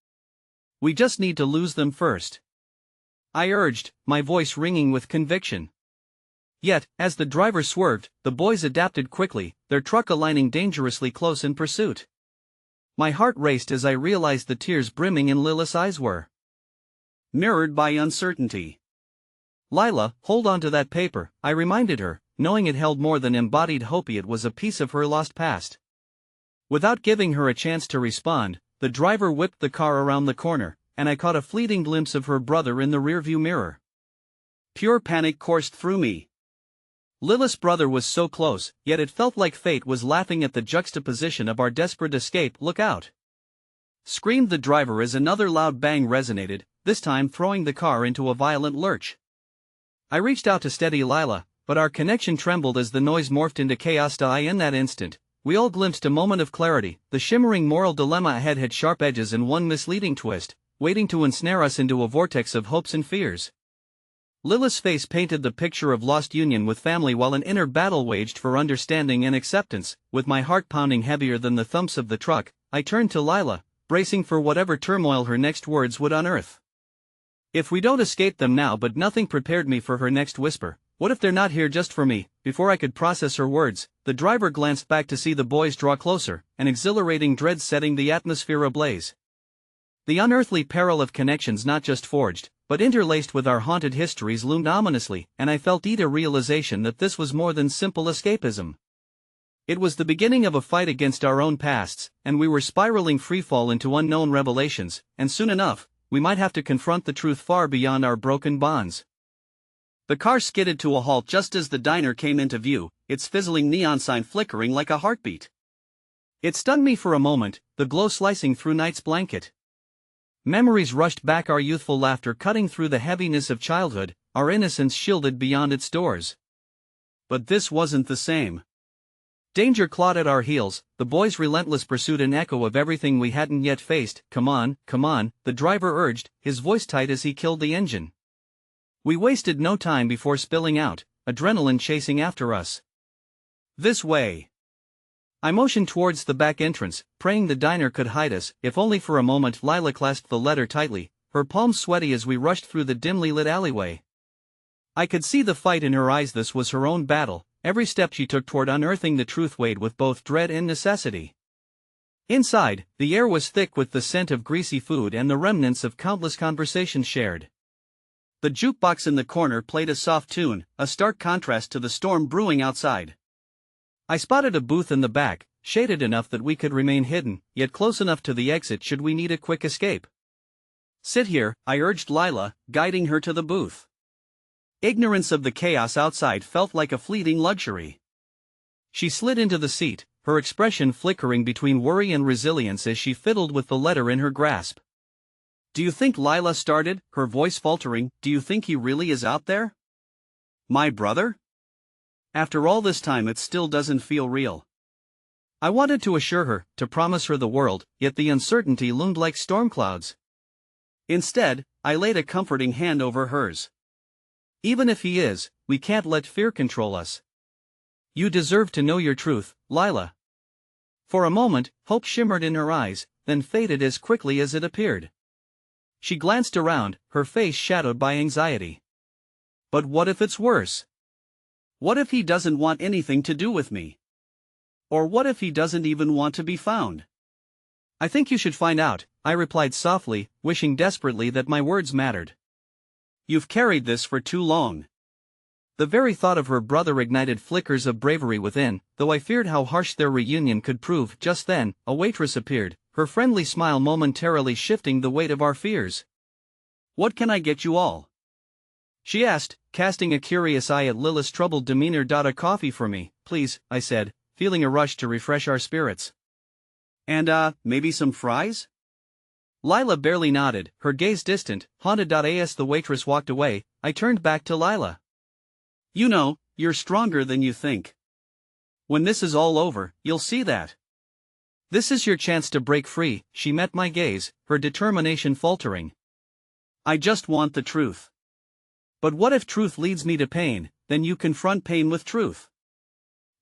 We just need to lose them first. I urged, my voice ringing with conviction. Yet, as the driver swerved, the boys adapted quickly, their truck aligning dangerously close in pursuit. My heart raced as I realized the tears brimming in Lilith's eyes were mirrored by uncertainty. Lila, hold on to that paper, I reminded her, knowing it held more than embodied hope. It was a piece of her lost past. Without giving her a chance to respond, the driver whipped the car around the corner, and I caught a fleeting glimpse of her brother in the rearview mirror. Pure panic coursed through me. Lilith's brother was so close, yet it felt like fate was laughing at the juxtaposition of our desperate escape. Look out! Screamed the driver as another loud bang resonated, this time throwing the car into a violent lurch. I reached out to steady Lila, but our connection trembled as the noise morphed into chaos. In that instant, we all glimpsed a moment of clarity. The shimmering moral dilemma ahead had sharp edges and one misleading twist, waiting to ensnare us into a vortex of hopes and fears. Lilith's face painted the picture of lost union with family while an inner battle waged for understanding and acceptance. With my heart pounding heavier than the thumps of the truck, I turned to Lila, bracing for whatever turmoil her next words would unearth. If we don't escape them now. But nothing prepared me for her next whisper. What if they're not here just for me? Before I could process her words, the driver glanced back to see the boys draw closer, an exhilarating dread setting the atmosphere ablaze. The unearthly peril of connections not just forged, but interlaced with our haunted histories loomed ominously, and I felt a realization that this was more than simple escapism. It was the beginning of a fight against our own pasts, and we were spiraling freefall into unknown revelations, and soon enough, we might have to confront the truth far beyond our broken bonds. The car skidded to a halt just as the diner came into view, its fizzling neon sign flickering like a heartbeat. It stunned me for a moment, the glow slicing through night's blanket. Memories rushed back, our youthful laughter cutting through the heaviness of childhood, our innocence shielded beyond its doors. But this wasn't the same. Danger clawed at our heels, the boys' relentless pursuit an echo of everything we hadn't yet faced. Come on, the driver urged, his voice tight as he killed the engine. We wasted no time before spilling out, adrenaline chasing after us. This way. I motioned towards the back entrance, praying the diner could hide us, if only for a moment. Lila clasped the letter tightly, her palms sweaty as we rushed through the dimly lit alleyway. I could see the fight in her eyes. This was her own battle. Every step she took toward unearthing the truth weighed with both dread and necessity. Inside, the air was thick with the scent of greasy food and the remnants of countless conversations shared. The jukebox in the corner played a soft tune, a stark contrast to the storm brewing outside. I spotted a booth in the back, shaded enough that we could remain hidden, yet close enough to the exit should we need a quick escape. Sit here, I urged Lila, guiding her to the booth. Ignorance of the chaos outside felt like a fleeting luxury. She slid into the seat, her expression flickering between worry and resilience as she fiddled with the letter in her grasp. Do you think, Lila started, her voice faltering, do you think he really is out there? My brother? After all this time it still doesn't feel real. I wanted to assure her, to promise her the world, yet the uncertainty loomed like storm clouds. Instead, I laid a comforting hand over hers. Even if he is, we can't let fear control us. You deserve to know your truth, Lila. For a moment, hope shimmered in her eyes, then faded as quickly as it appeared. She glanced around, her face shadowed by anxiety. But what if it's worse? What if he doesn't want anything to do with me? Or what if he doesn't even want to be found? I think you should find out, I replied softly, wishing desperately that my words mattered. You've carried this for too long. The very thought of her brother ignited flickers of bravery within, though I feared how harsh their reunion could prove. Just then, a waitress appeared, her friendly smile momentarily shifting the weight of our fears. What can I get you all? She asked, casting a curious eye at Lilith's troubled demeanor. A coffee for me, please, I said, feeling a rush to refresh our spirits. And maybe some fries? Lila barely nodded, her gaze distant, haunted. As the waitress walked away, I turned back to Lila. You know, you're stronger than you think. When this is all over, you'll see that. This is your chance to break free. She met my gaze, her determination faltering. I just want the truth. But what if truth leads me to pain? Then you confront pain with truth.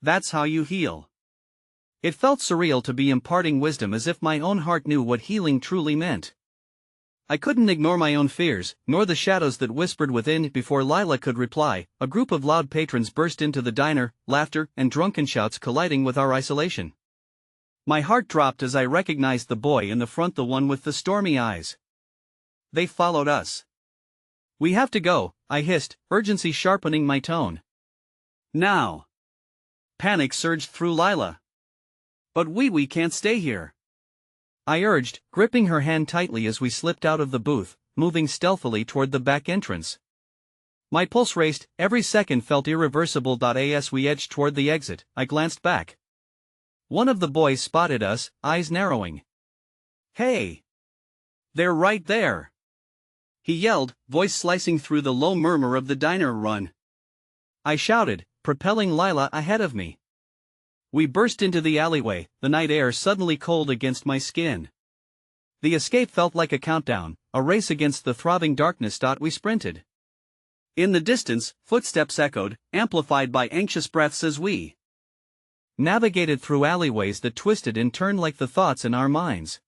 That's how you heal. It felt surreal to be imparting wisdom, as if my own heart knew what healing truly meant. I couldn't ignore my own fears, nor the shadows that whispered within. Before Lila could reply, a group of loud patrons burst into the diner, laughter and drunken shouts colliding with our isolation. My heart dropped as I recognized the boy in the front, the one with the stormy eyes. They followed us. We have to go, I hissed, urgency sharpening my tone. Now. Panic surged through Lila. But we can't stay here. I urged, gripping her hand tightly as we slipped out of the booth, moving stealthily toward the back entrance. My pulse raced, every second felt irreversible. As we edged toward the exit, I glanced back. One of the boys spotted us, eyes narrowing. Hey! They're right there! He yelled, voice slicing through the low murmur of the diner. Run! I shouted, propelling Lila ahead of me. We burst into the alleyway, the night air suddenly cold against my skin. The escape felt like a countdown, a race against the throbbing darkness. We sprinted. In the distance, footsteps echoed, amplified by anxious breaths as we navigated through alleyways that twisted and turned like the thoughts in our minds.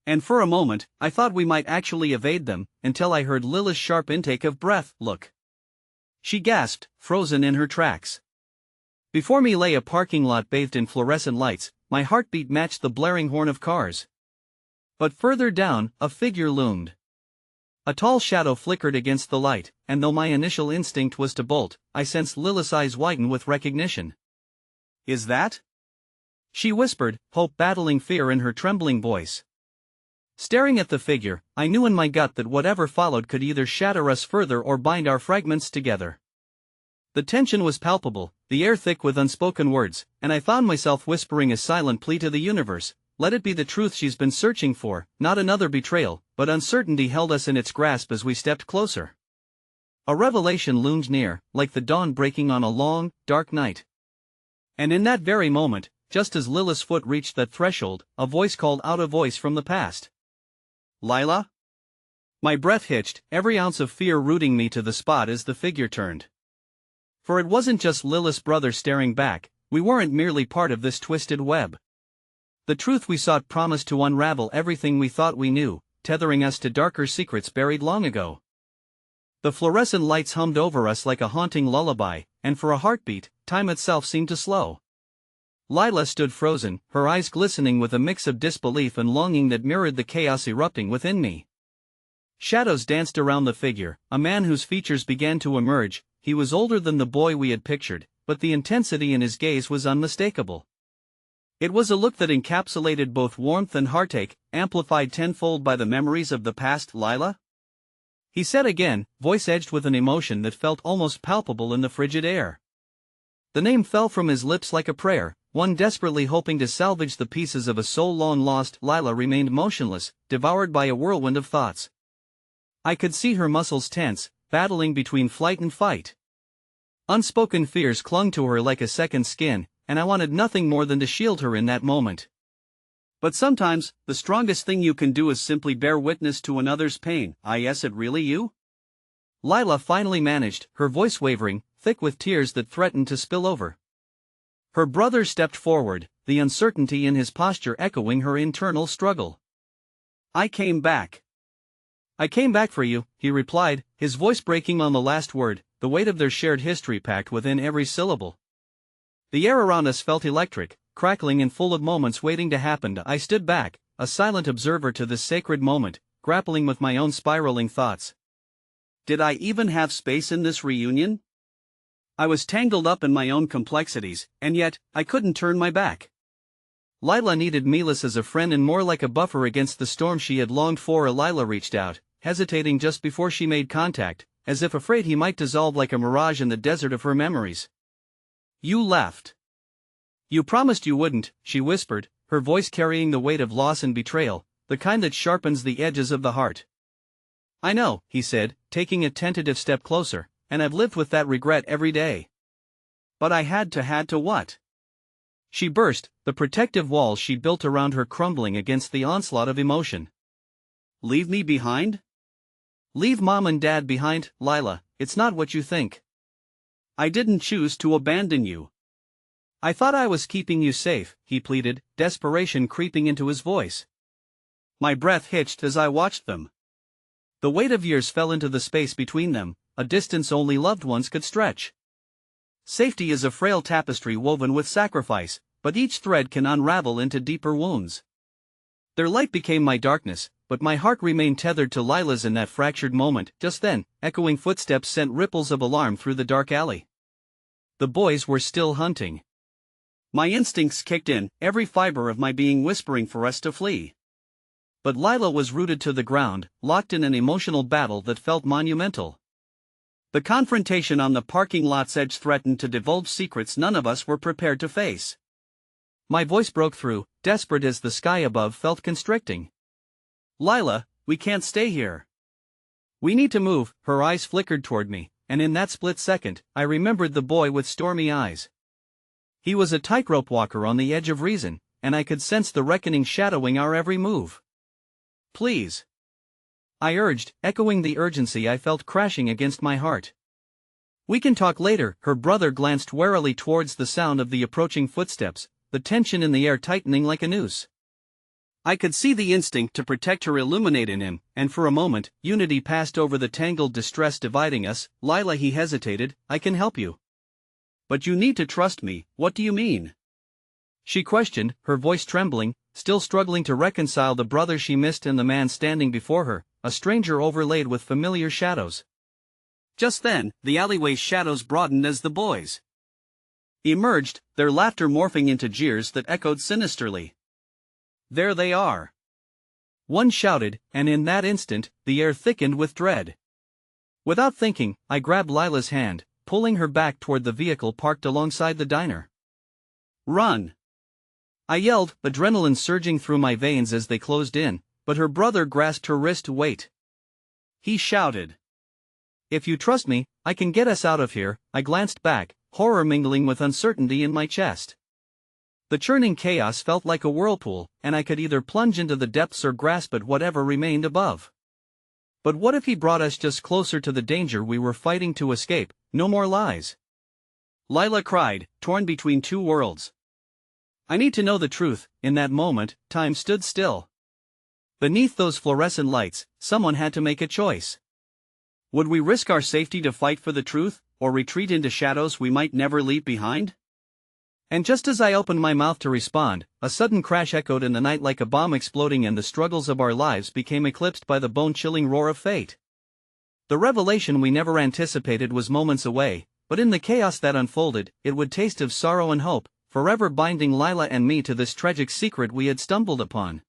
And for a moment, I thought we might actually evade them, until I heard Lila's sharp intake of breath. Look! She gasped, frozen in her tracks. Before me lay a parking lot bathed in fluorescent lights, my heartbeat matched the blaring horn of cars. But further down, a figure loomed. A tall shadow flickered against the light, and though my initial instinct was to bolt, I sensed Lila's eyes widen with recognition. Is that? She whispered, hope battling fear in her trembling voice. Staring at the figure, I knew in my gut that whatever followed could either shatter us further or bind our fragments together. The tension was palpable, the air thick with unspoken words, and I found myself whispering a silent plea to the universe. Let it be the truth she's been searching for, not another betrayal. But uncertainty held us in its grasp as we stepped closer. A revelation loomed near, like the dawn breaking on a long, dark night. And in that very moment, just as Lila's foot reached that threshold, a voice called out, a voice from the past. Lila? My breath hitched, every ounce of fear rooting me to the spot as the figure turned. For it wasn't just Lila's brother staring back, we weren't merely part of this twisted web. The truth we sought promised to unravel everything we thought we knew, tethering us to darker secrets buried long ago. The fluorescent lights hummed over us like a haunting lullaby, and for a heartbeat, time itself seemed to slow. Lila stood frozen, her eyes glistening with a mix of disbelief and longing that mirrored the chaos erupting within me. Shadows danced around the figure, a man whose features began to emerge. He was older than the boy we had pictured, but the intensity in his gaze was unmistakable. It was a look that encapsulated both warmth and heartache, amplified tenfold by the memories of the past. Lila? He said again, voice edged with an emotion that felt almost palpable in the frigid air. The name fell from his lips like a prayer, one desperately hoping to salvage the pieces of a soul long lost. Lila remained motionless, devoured by a whirlwind of thoughts. I could see her muscles tense, battling between flight and fight. Unspoken fears clung to her like a second skin, and I wanted nothing more than to shield her in that moment. But sometimes, the strongest thing you can do is simply bear witness to another's pain. Is it really you? Lila finally managed, her voice wavering, thick with tears that threatened to spill over. Her brother stepped forward, the uncertainty in his posture echoing her internal struggle. I came back for you, he replied, his voice breaking on the last word, the weight of their shared history packed within every syllable. The air around us felt electric, crackling and full of moments waiting to happen. I stood back, a silent observer to this sacred moment, grappling with my own spiraling thoughts. Did I even have space in this reunion? I was tangled up in my own complexities, and yet, I couldn't turn my back. Lila needed me less as a friend and more like a buffer against the storm she had longed for. Lila reached out, hesitating just before she made contact, as if afraid he might dissolve like a mirage in the desert of her memories. You left. You promised you wouldn't, she whispered, her voice carrying the weight of loss and betrayal, the kind that sharpens the edges of the heart. "I know," he said, taking a tentative step closer, "and I've lived with that regret every day. But I had to what?" She burst, the protective walls she built around her crumbling against the onslaught of emotion. "Leave me behind?" "Leave Mom and Dad behind, Lila, it's not what you think. I didn't choose to abandon you. I thought I was keeping you safe," he pleaded, desperation creeping into his voice. My breath hitched as I watched them. The weight of years fell into the space between them, a distance only loved ones could stretch. Safety is a frail tapestry woven with sacrifice, but each thread can unravel into deeper wounds. Their light became my darkness, but my heart remained tethered to Lila's in that fractured moment. Just then, echoing footsteps sent ripples of alarm through the dark alley. The boys were still hunting. My instincts kicked in, every fiber of my being whispering for us to flee. But Lila was rooted to the ground, locked in an emotional battle that felt monumental. The confrontation on the parking lot's edge threatened to divulge secrets none of us were prepared to face. My voice broke through, desperate as the sky above felt constricting. "Lila, we can't stay here. We need to move." Her eyes flickered toward me, and in that split second, I remembered the boy with stormy eyes. He was a tightrope walker on the edge of reason, and I could sense the reckoning shadowing our every move. "Please," I urged, echoing the urgency I felt crashing against my heart. "We can talk later." Her brother glanced warily towards the sound of the approaching footsteps, the tension in the air tightening like a noose. I could see the instinct to protect her illuminate in him, and for a moment, unity passed over the tangled distress dividing us. "Lila," he hesitated, "I can help you. But you need to trust me." "What do you mean?" she questioned, her voice trembling, still struggling to reconcile the brother she missed and the man standing before her, a stranger overlaid with familiar shadows. Just then, the alleyway's shadows broadened as the boys emerged, their laughter morphing into jeers that echoed sinisterly. "There they are!" one shouted, and in that instant, the air thickened with dread. Without thinking, I grabbed Lila's hand, pulling her back toward the vehicle parked alongside the diner. "Run!" I yelled, adrenaline surging through my veins as they closed in, but her brother grasped her wrist to wait. He shouted, "If you trust me, I can get us out of here." I glanced back, horror mingling with uncertainty in my chest. The churning chaos felt like a whirlpool, and I could either plunge into the depths or grasp at whatever remained above. But what if he brought us just closer to the danger we were fighting to escape? No more lies. Lila cried, torn between two worlds. "I need to know the truth." In that moment, time stood still. Beneath those fluorescent lights, someone had to make a choice. Would we risk our safety to fight for the truth, or retreat into shadows we might never leave behind? And just as I opened my mouth to respond, a sudden crash echoed in the night like a bomb exploding, and the struggles of our lives became eclipsed by the bone-chilling roar of fate. The revelation we never anticipated was moments away, but in the chaos that unfolded, it would taste of sorrow and hope, forever binding Lila and me to this tragic secret we had stumbled upon.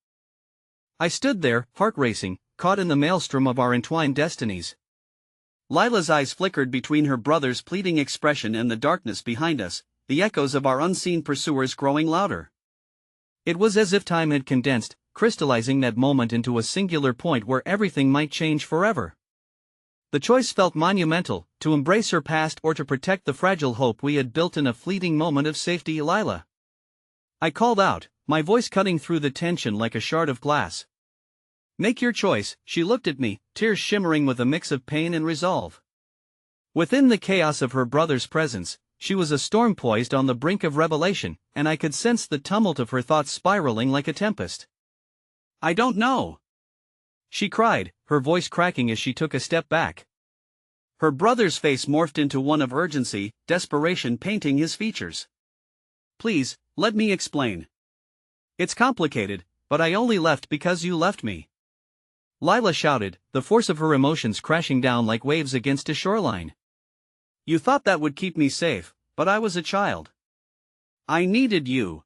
I stood there, heart racing, caught in the maelstrom of our entwined destinies. Lila's eyes flickered between her brother's pleading expression and the darkness behind us, the echoes of our unseen pursuers growing louder. It was as if time had condensed, crystallizing that moment into a singular point where everything might change forever. The choice felt monumental, to embrace her past or to protect the fragile hope we had built in a fleeting moment of safety. "Lila!" I called out, my voice cutting through the tension like a shard of glass. "Make your choice." She looked at me, tears shimmering with a mix of pain and resolve. Within the chaos of her brother's presence, she was a storm poised on the brink of revelation, and I could sense the tumult of her thoughts spiraling like a tempest. "I don't know," she cried, her voice cracking as she took a step back. Her brother's face morphed into one of urgency, desperation painting his features. "Please, let me explain. It's complicated, but I only left because you left me." Lila shouted, the force of her emotions crashing down like waves against a shoreline. "You thought that would keep me safe, but I was a child. I needed you."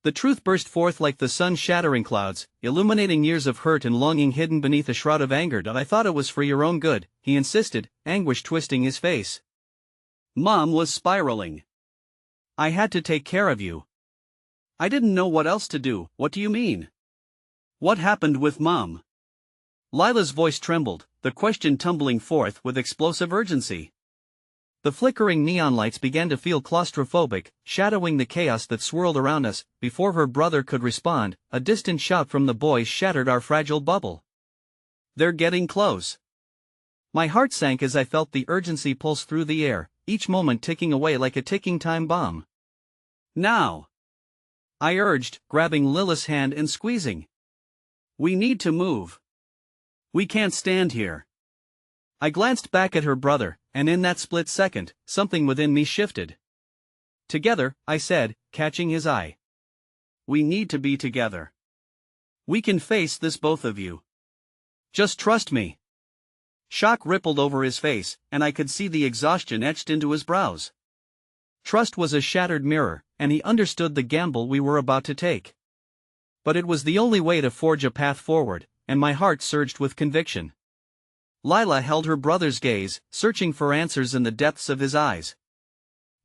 The truth burst forth like the sun shattering clouds, illuminating years of hurt and longing hidden beneath a shroud of anger. "That I thought it was for your own good," he insisted, anguish twisting his face. "Mom was spiraling. I had to take care of you." I didn't know what else to do. What do you mean? What happened with Mom? Lila's voice trembled, the question tumbling forth with explosive urgency. The flickering neon lights began to feel claustrophobic, shadowing the chaos that swirled around us. Before her brother could respond, a distant shout from the boys shattered our fragile bubble. They're getting close. My heart sank as I felt the urgency pulse through the air, each moment ticking away like a ticking time bomb. Now! I urged, grabbing Lila's hand and squeezing. We need to move. We can't stand here. I glanced back at her brother, and in that split second, something within me shifted. Together, I said, catching his eye. We need to be together. We can face this, both of you. Just trust me. Shock rippled over his face, and I could see the exhaustion etched into his brows. Trust was a shattered mirror, and he understood the gamble we were about to take. But it was the only way to forge a path forward, and my heart surged with conviction. Lila held her brother's gaze, searching for answers in the depths of his eyes.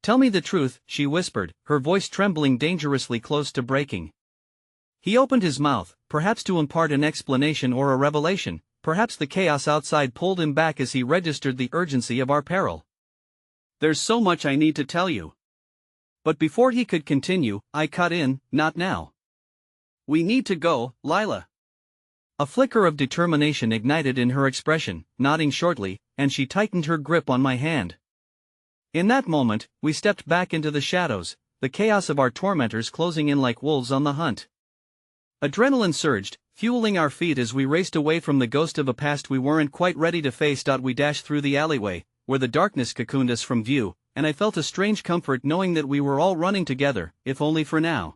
Tell me the truth, she whispered, her voice trembling dangerously close to breaking. He opened his mouth, perhaps to impart an explanation or a revelation, perhaps the chaos outside pulled him back as he registered the urgency of our peril. There's so much I need to tell you. But before he could continue, I cut in, not now. We need to go, Lila. A flicker of determination ignited in her expression, nodding shortly, and she tightened her grip on my hand. In that moment, we stepped back into the shadows, the chaos of our tormentors closing in like wolves on the hunt. Adrenaline surged, fueling our feet as we raced away from the ghost of a past we weren't quite ready to face. We dashed through the alleyway, where the darkness cocooned us from view, and I felt a strange comfort knowing that we were all running together, if only for now.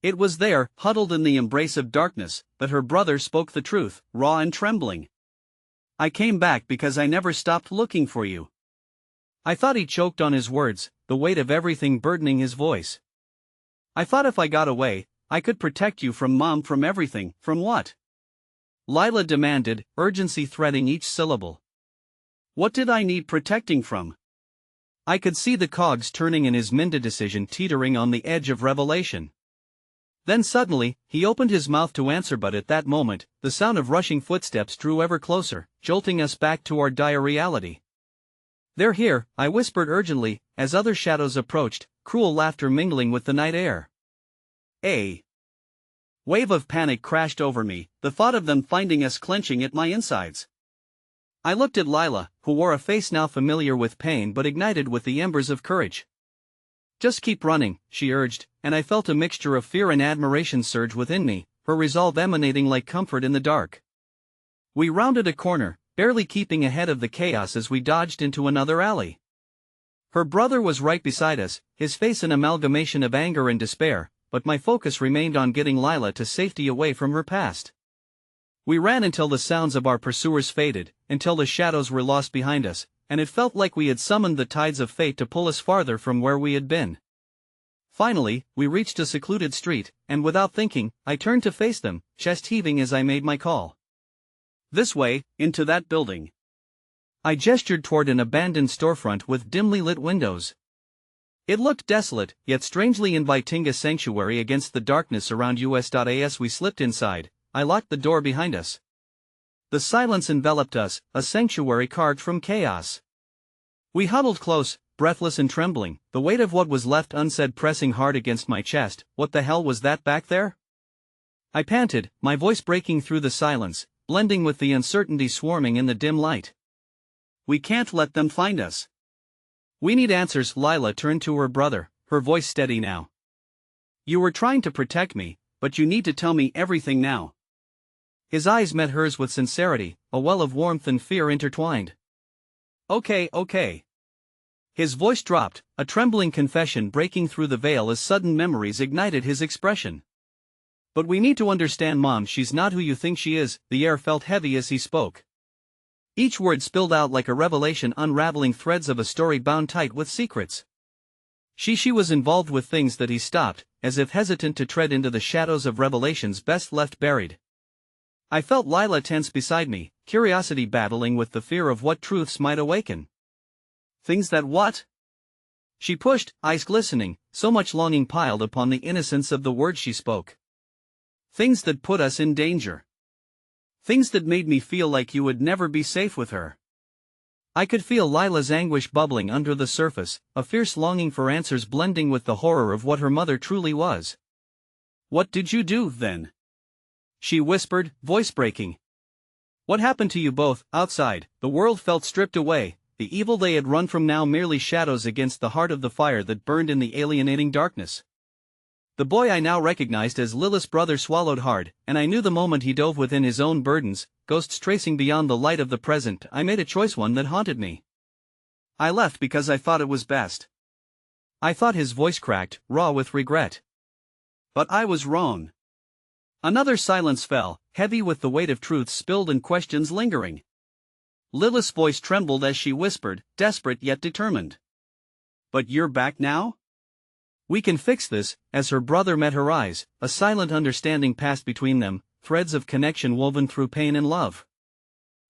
It was there, huddled in the embrace of darkness, that her brother spoke the truth, raw and trembling. I came back because I never stopped looking for you. I thought he choked on his words, the weight of everything burdening his voice. I thought if I got away, I could protect you from Mom, from everything. From what? Lila demanded, urgency threading each syllable. What did I need protecting from? I could see the cogs turning in his Minda decision, teetering on the edge of revelation. Then suddenly, he opened his mouth to answer, but at that moment, the sound of rushing footsteps drew ever closer, jolting us back to our dire reality. They're here, I whispered urgently, as other shadows approached, cruel laughter mingling with the night air. A wave of panic crashed over me, the thought of them finding us clenching at my insides. I looked at Lila, who wore a face now familiar with pain but ignited with the embers of courage. Just keep running, she urged, and I felt a mixture of fear and admiration surge within me, her resolve emanating like comfort in the dark. We rounded a corner, barely keeping ahead of the chaos as we dodged into another alley. Her brother was right beside us, his face an amalgamation of anger and despair, but my focus remained on getting Lila to safety away from her past. We ran until the sounds of our pursuers faded, until the shadows were lost behind us, and it felt like we had summoned the tides of fate to pull us farther from where we had been. Finally, we reached a secluded street, and without thinking, I turned to face them, chest heaving as I made my call. This way, into that building. I gestured toward an abandoned storefront with dimly lit windows. It looked desolate, yet strangely inviting, a sanctuary against the darkness around us. As we slipped inside, I locked the door behind us. The silence enveloped us, a sanctuary carved from chaos. We huddled close, breathless and trembling, the weight of what was left unsaid pressing hard against my chest. What the hell was that back there? I panted, my voice breaking through the silence, blending with the uncertainty swarming in the dim light. We can't let them find us. We need answers. Lila turned to her brother, her voice steady now. You were trying to protect me, but you need to tell me everything now. His eyes met hers with sincerity, a well of warmth and fear intertwined. Okay. His voice dropped, a trembling confession breaking through the veil as sudden memories ignited his expression. But we need to understand Mom, she's not who you think she is. The air felt heavy as he spoke. Each word spilled out like a revelation, unraveling threads of a story bound tight with secrets. She was involved with things that he stopped, as if hesitant to tread into the shadows of revelations best left buried. I felt Lila tense beside me, curiosity battling with the fear of what truths might awaken. Things that what? She pushed, eyes glistening, so much longing piled upon the innocence of the words she spoke. Things that put us in danger. Things that made me feel like you would never be safe with her. I could feel Lila's anguish bubbling under the surface, a fierce longing for answers blending with the horror of what her mother truly was. "What did you do, then?" she whispered, voice breaking. "What happened to you both?" Outside, the world felt stripped away, the evil they had run from now merely shadows against the heart of the fire that burned in the alienating darkness. The boy I now recognized as Lilith's brother swallowed hard, and I knew the moment he dove within his own burdens, ghosts tracing beyond the light of the present. I made a choice, one that haunted me. I left because I thought it was best. I thought, his voice cracked, raw with regret. But I was wrong. Another silence fell, heavy with the weight of truths spilled and questions lingering. Lilith's voice trembled as she whispered, desperate yet determined. "But you're back now? We can fix this." As her brother met her eyes, a silent understanding passed between them, threads of connection woven through pain and love.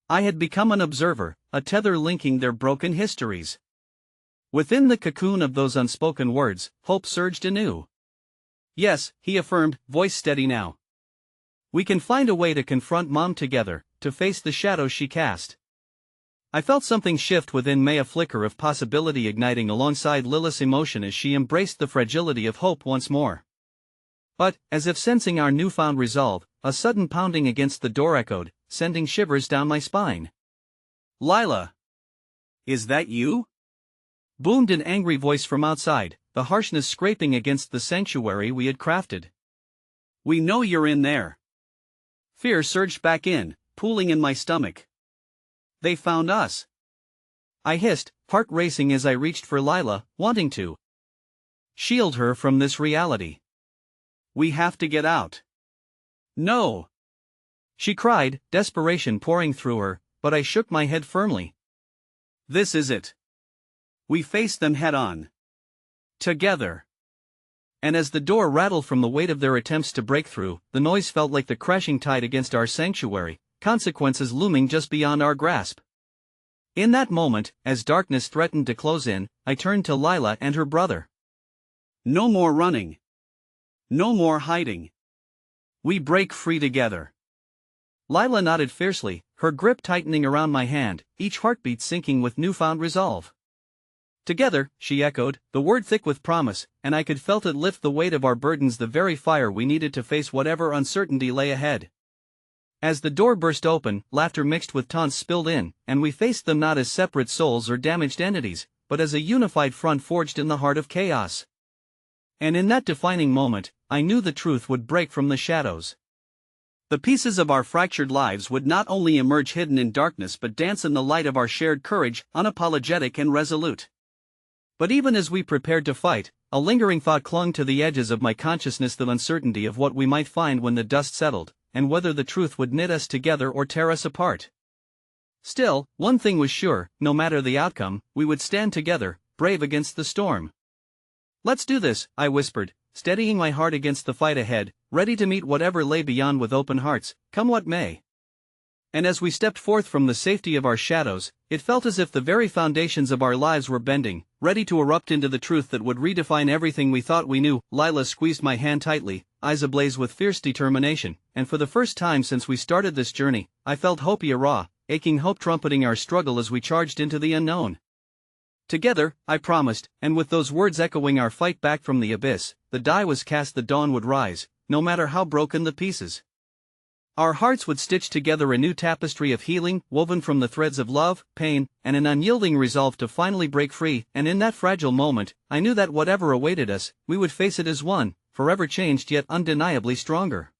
I had become an observer, a tether linking their broken histories. Within the cocoon of those unspoken words, hope surged anew. "Yes," he affirmed, voice steady now. "We can find a way to confront Mom together, to face the shadows she cast." I felt something shift within me, a flicker of possibility igniting alongside Lilith's emotion as she embraced the fragility of hope once more. But, as if sensing our newfound resolve, a sudden pounding against the door echoed, sending shivers down my spine. "Lila! Is that you?" boomed an angry voice from outside, the harshness scraping against the sanctuary we had crafted. "We know you're in there." Fear surged back in, pooling in my stomach. "They found us," I hissed, heart racing as I reached for Lila, wanting to shield her from this reality. "We have to get out." "No!" she cried, desperation pouring through her, but I shook my head firmly. "This is it. We face them head on. Together." And as the door rattled from the weight of their attempts to break through, the noise felt like the crashing tide against our sanctuary, consequences looming just beyond our grasp. In that moment, as darkness threatened to close in, I turned to Lila and her brother. "No more running. No more hiding. We break free together." Lila nodded fiercely, her grip tightening around my hand, each heartbeat sinking with newfound resolve. "Together," she echoed, the word thick with promise, and I could felt it lift the weight of our burdens, the very fire we needed to face whatever uncertainty lay ahead. As the door burst open, laughter mixed with taunts spilled in, and we faced them not as separate souls or damaged entities, but as a unified front forged in the heart of chaos. And in that defining moment, I knew the truth would break from the shadows. The pieces of our fractured lives would not only emerge hidden in darkness but dance in the light of our shared courage, unapologetic and resolute. But even as we prepared to fight, a lingering thought clung to the edges of my consciousness, the uncertainty of what we might find when the dust settled, and whether the truth would knit us together or tear us apart. Still, one thing was sure, no matter the outcome, we would stand together, brave against the storm. "Let's do this," I whispered, steadying my heart against the fight ahead, ready to meet whatever lay beyond with open hearts, come what may. And as we stepped forth from the safety of our shadows, it felt as if the very foundations of our lives were bending, ready to erupt into the truth that would redefine everything we thought we knew. Lila squeezed my hand tightly, eyes ablaze with fierce determination, and for the first time since we started this journey, I felt hope raw, aching hope trumpeting our struggle as we charged into the unknown. "Together," I promised, and with those words echoing our fight back from the abyss, the die was cast, the dawn would rise, no matter how broken the pieces. Our hearts would stitch together a new tapestry of healing, woven from the threads of love, pain, and an unyielding resolve to finally break free. And in that fragile moment, I knew that whatever awaited us, we would face it as one, forever changed yet undeniably stronger.